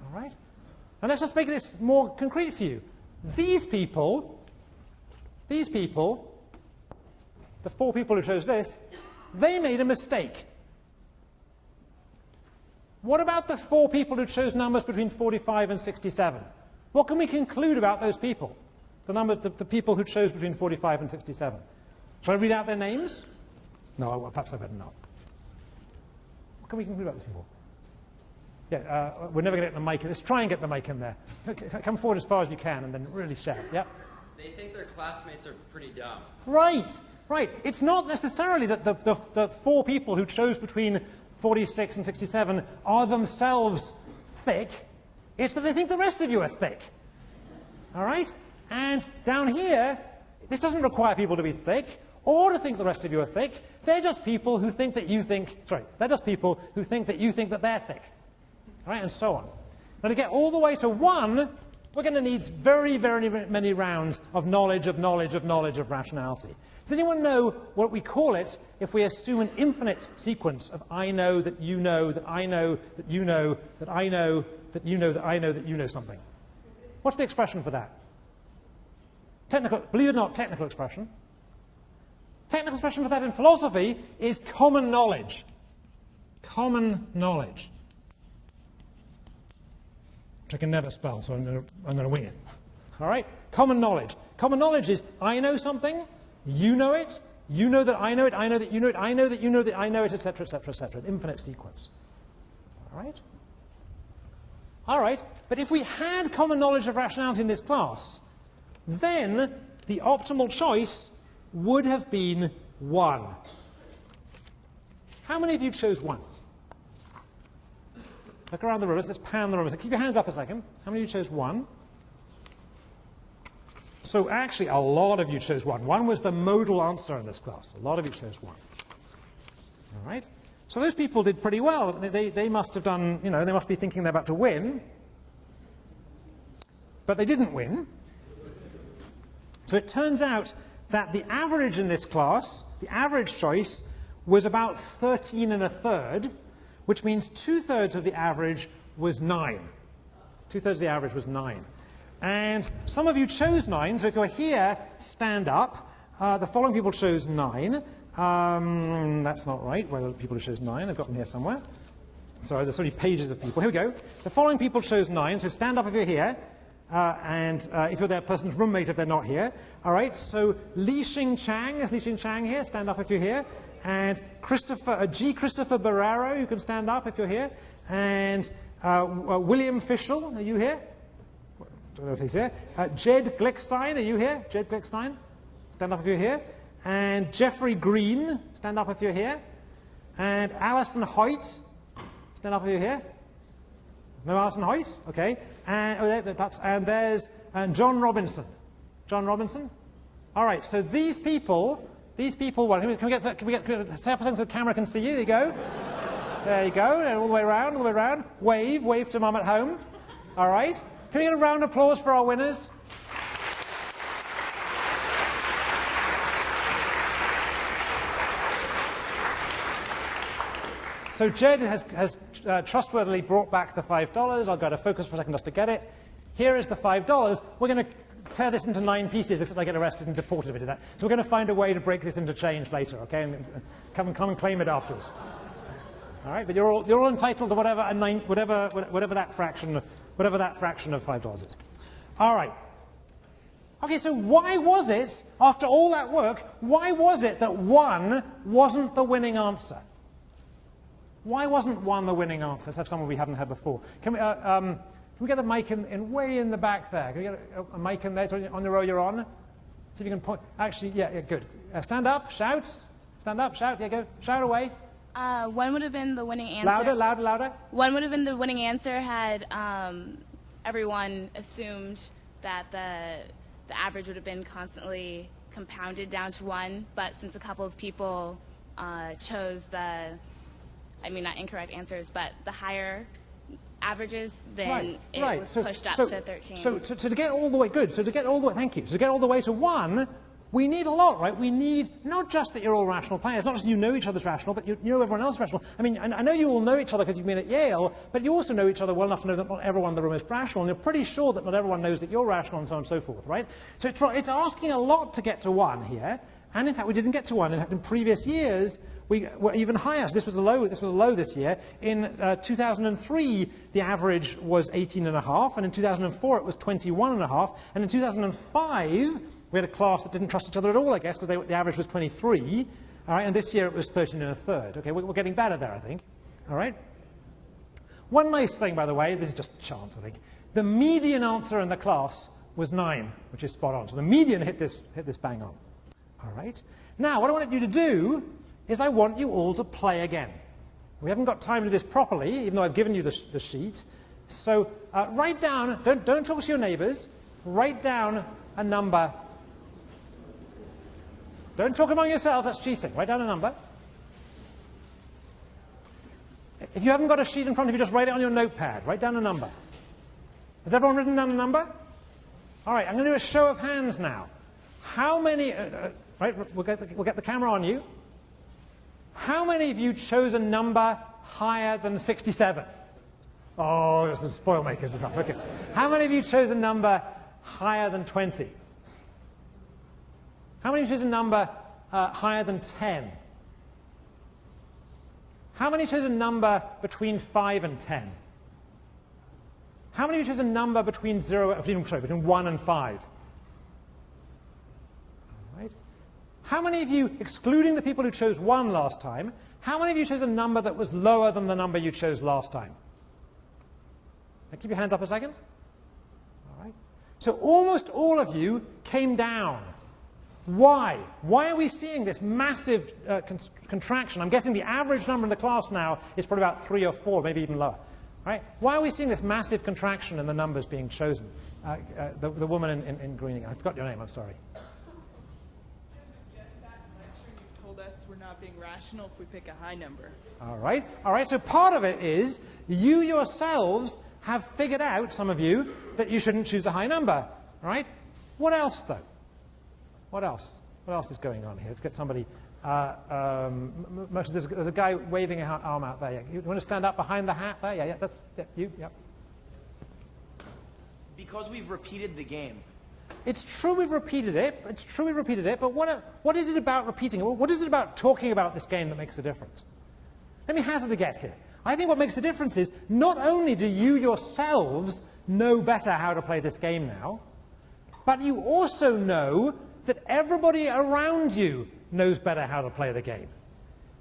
All right? And let's just make this more concrete for you. These people, the 4 people who chose this, they made a mistake. What about the 4 people who chose numbers between 45 and 67? What can we conclude about those people? The people who chose between 45 and 67. Shall I read out their names? No, well, perhaps I better not. What can we conclude about these people? Yeah, we're never going to get the mic in. Let's try and get the mic in there. Come forward as far as you can and then really shout. Yeah? They think their classmates are pretty dumb. Right, right. It's not necessarily that the 4 people who chose between 46 and 67 are themselves thick. It's that they think the rest of you are thick. All right? And down here, this doesn't require people to be thick or to think the rest of you are thick. They're just people who think that you think, they're just people who think that you think that they're thick. All right, and so on. Now to get all the way to 1, we're going to need very, very many rounds of knowledge of rationality. Does anyone know what we call it if we assume an infinite sequence of I know, that you know, that I know, that you know, that I know, that you know, that I know, that you know something? What's the expression for that? Technical, believe it or not, technical expression. Technical expression for that in philosophy is common knowledge. Common knowledge. Which I can never spell, so I'm going to wing it. All right? Common knowledge. Common knowledge is I know something, you know it, you know that I know it, I know that you know it, I know that you know that I know it, etc., etc., etc. An infinite sequence. All right? All right, but if we had common knowledge of rationality in this class, then the optimal choice would have been 1. How many of you chose 1? Look around the room. Let's pan the room. Keep your hands up a second. How many of you chose 1? So actually, a lot of you chose 1. 1 was the modal answer in this class. A lot of you chose 1. All right? So those people did pretty well. They must have done, they must be thinking they're about to win. But they didn't win. So it turns out that the average in this class, the average choice, was about 13 1/3, which means 2/3 of the average was 9. 2/3 of the average was 9. And some of you chose 9, so if you're here, stand up. The following people chose 9. That's not right. Where are the people who chose 9? I've got them here somewhere. Sorry, there's so many pages of people. Here we go. The following people chose 9, so stand up if you're here. And if you're that person's roommate if they're not here. All right, so Li Xing Chang, is Li Xing Chang here? Stand up if you're here. And Christopher Barrero, you can stand up if you're here. And William Fischel, are you here? Don't know if he's here. Jed Glickstein, are you here? Jed Glickstein? Stand up if you're here. And Jeffrey Green, stand up if you're here. And Alison Hoyt. Stand up over here. No Alison Hoyt? Okay. And there's John Robinson. John Robinson? All right, so these people, well, can we get stay up so the camera can see you? There you go. There you go, all the way around, all the way around. Wave to mum at home. All right. Can we get a round of applause for our winners? So Jed has trustworthily brought back the $5. I'll go to focus for a second just to get it. Here is the $5. We're going to tear this into 9 pieces, except I get arrested and deported if I do that. So we're going to find a way to break this into change later, okay? And come and claim it afterwards. All right, but you're all entitled to whatever that fraction of $5 is. All right. Okay, so why was it, after all that work, why was it that 1 wasn't the winning answer? Why wasn't 1 the winning answer? Let's have someone we haven't had before. Can we get a mic way in the back there? Can we get a mic in there on the row you're on? See if you can point. Actually, yeah, good. Stand up, shout. Stand up, shout. Yeah, go. Shout away. 1 would have been the winning answer. Louder. 1 would have been the winning answer had everyone assumed that the average would have been constantly compounded down to 1. But since a couple of people chose not incorrect answers, but the higher averages, then it was pushed up to 13. So to get all the way, good. So to get all the way, thank you. So to get all the way to 1, we need a lot, right? We need not just that you're all rational players, not just you know each other's rational, but you know everyone else is rational. I mean, I know you all know each other because you've been at Yale, but you also know each other well enough to know that not everyone in the room is rational, and you're pretty sure that not everyone knows that you're rational, and so on and so forth, right? So it's asking a lot to get to 1 here, and in fact, we didn't get to 1. In fact, in previous years, we were even higher. So this was a low this year. In 2003, the average was 18.5, and in 2004 it was 21.5, and in 2005 we had a class that didn't trust each other at all, I guess, because the average was 23. All right, and this year it was 13.33. Okay, we're getting better there, I think. All right. One nice thing, by the way, this is just chance, I think. The median answer in the class was 9, which is spot on. So the median hit this bang on. All right. Now, what I want you to do is I want you all to play again. We haven't got time to do this properly, even though I've given you the sheet. So write down, don't talk to your neighbors, write down a number. Don't talk among yourselves, that's cheating. Write down a number. If you haven't got a sheet in front of you, just write it on your notepad. Write down a number. Has everyone written down a number? All right, I'm going to do a show of hands now. How many, right, we'll get the camera on you. How many of you chose a number higher than 67? Oh, there's some spoil makers with that. Okay. How many of you chose a number higher than 20? How many of you chose a number higher than 10? How many chose a number between 5 and 10? How many of you chose a number between 1 and 5? How many of you, excluding the people who chose 1 last time, how many of you chose a number that was lower than the number you chose last time? Now keep your hands up a second. All right. So almost all of you came down. Why? Why are we seeing this massive contraction? I'm guessing the average number in the class now is probably about 3 or 4, maybe even lower. Right? Why are we seeing this massive contraction in the numbers being chosen? The woman in green again. I forgot your name, I'm sorry. We're not being rational if we pick a high number. All right, so part of it is you yourselves have figured out, some of you, that you shouldn't choose a high number. All right? What else, though? What else? What else is going on here? Let's get somebody. There's a guy waving an arm out there. Yeah. You want to stand up behind the hat there? Yeah, that's you. Yep. Because we've repeated the game. It's true we've repeated it. But what is it about repeating it? What is it about talking about this game that makes a difference? Let me hazard a guess here. I think what makes a difference is not only do you yourselves know better how to play this game now, but you also know that everybody around you knows better how to play the game.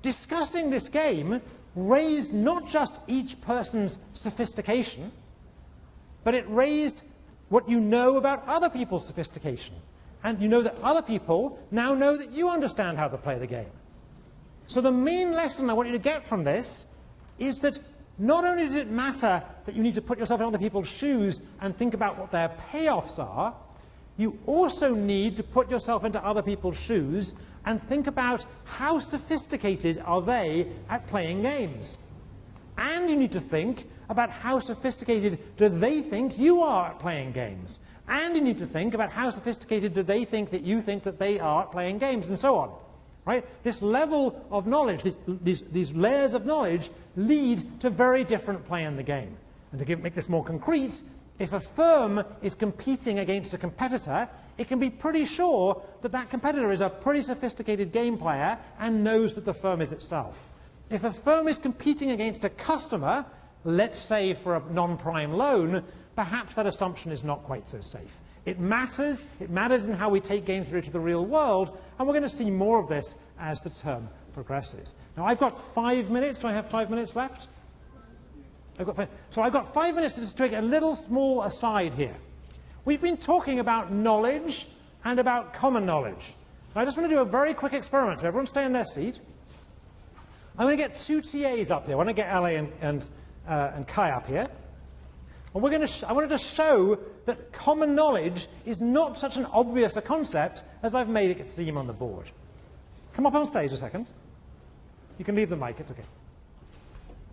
Discussing this game raised not just each person's sophistication, but it raised what you know about other people's sophistication. And you know that other people now know that you understand how to play the game. So the main lesson I want you to get from this is that not only does it matter that you need to put yourself in other people's shoes and think about what their payoffs are, you also need to put yourself into other people's shoes and think about how sophisticated are they at playing games. And you need to think about how sophisticated do they think you are at playing games. And you need to think about how sophisticated do they think that they are at playing games, and so on. Right? This level of knowledge, these layers of knowledge, lead to very different play in the game. And to make this more concrete, if a firm is competing against a competitor, it can be pretty sure that that competitor is a pretty sophisticated game player and knows that the firm is itself. If a firm is competing against a customer, let's say for a non-prime loan, perhaps that assumption is not quite so safe. It matters in how we take game theory to the real world, and we're going to see more of this as the term progresses. Now, I've got 5 minutes. Do I have 5 minutes left? So I've got 5 minutes to just take a little small aside here. We've been talking about knowledge and about common knowledge. Now, I just want to do a very quick experiment. So everyone stay in their seat. I'm going to get 2 TAs up here. I want to get Ali and Kai up here. And I wanted to show that common knowledge is not such an obvious a concept as I've made it seem on the board. Come up on stage a second. You can leave the mic, it's okay.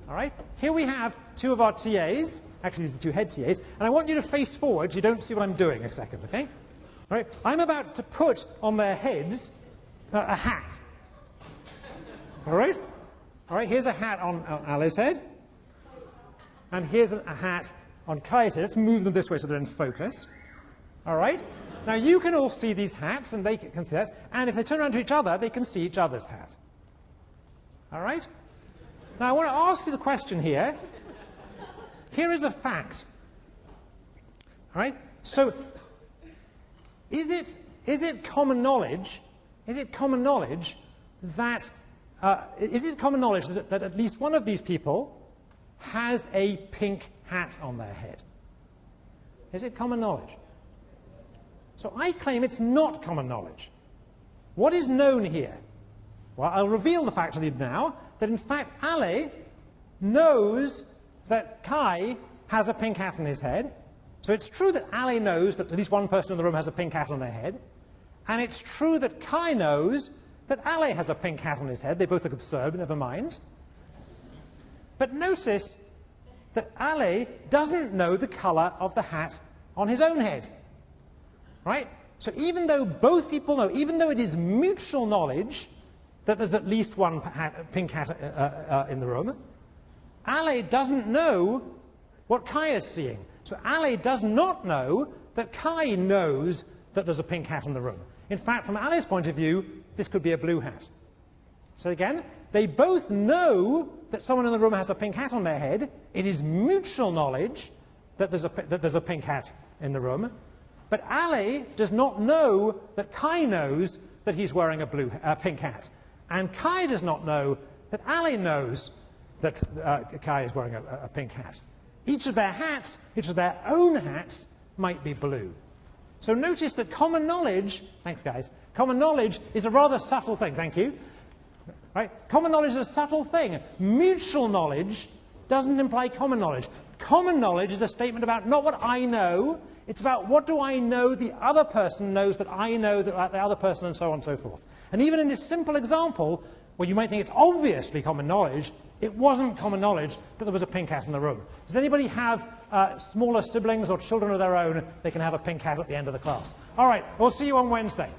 All right, here we have 2 of our TAs. Actually, these are 2 head TAs. And I want you to face forward so you don't see what I'm doing a second, okay? All right, I'm about to put on their heads a hat. All right? All right, here's a hat on Ali's head. And here's a hat on Kai's head. Let's move them this way so they're in focus. All right? Now, you can all see these hats, and they can see that. And if they turn around to each other, they can see each other's hat. All right? Now, I want to ask you the question here. Here is a fact. All right? So, is it common knowledge? Is it common knowledge that that at least one of these people has a pink hat on their head? Is it common knowledge? So I claim it's not common knowledge. What is known here? Well, I'll reveal the fact to you now that in fact Ali knows that Kai has a pink hat on his head. So it's true that Ali knows that at least one person in the room has a pink hat on their head. And it's true that Kai knows that Ali has a pink hat on his head. They both look absurd, but never mind. But notice that Ali doesn't know the color of the hat on his own head. Right? So even though both people know, even though it is mutual knowledge that there's at least one pink hat in the room, Ali doesn't know what Kai is seeing. So Ali does not know that Kai knows that there's a pink hat in the room. In fact, from Ali's point of view, this could be a blue hat. So again, they both know that someone in the room has a pink hat on their head. It is mutual knowledge that there's a pink hat in the room. But Ali does not know that Kai knows that he's wearing a pink hat. And Kai does not know that Ali knows that Kai is wearing a pink hat. Each of their hats, each of their own hats, might be blue. So notice that common knowledge, thanks guys, common knowledge is a rather subtle thing, thank you. Right? Common knowledge is a subtle thing. Mutual knowledge doesn't imply common knowledge. Common knowledge is a statement about not what I know, it's about what do I know the other person knows that I know that the other person, and so on and so forth. And even in this simple example, where you might think it's obviously common knowledge, it wasn't common knowledge that there was a pink hat in the room. Does anybody have smaller siblings or children of their own? They can have a pink hat at the end of the class. All right, we'll see you on Wednesday.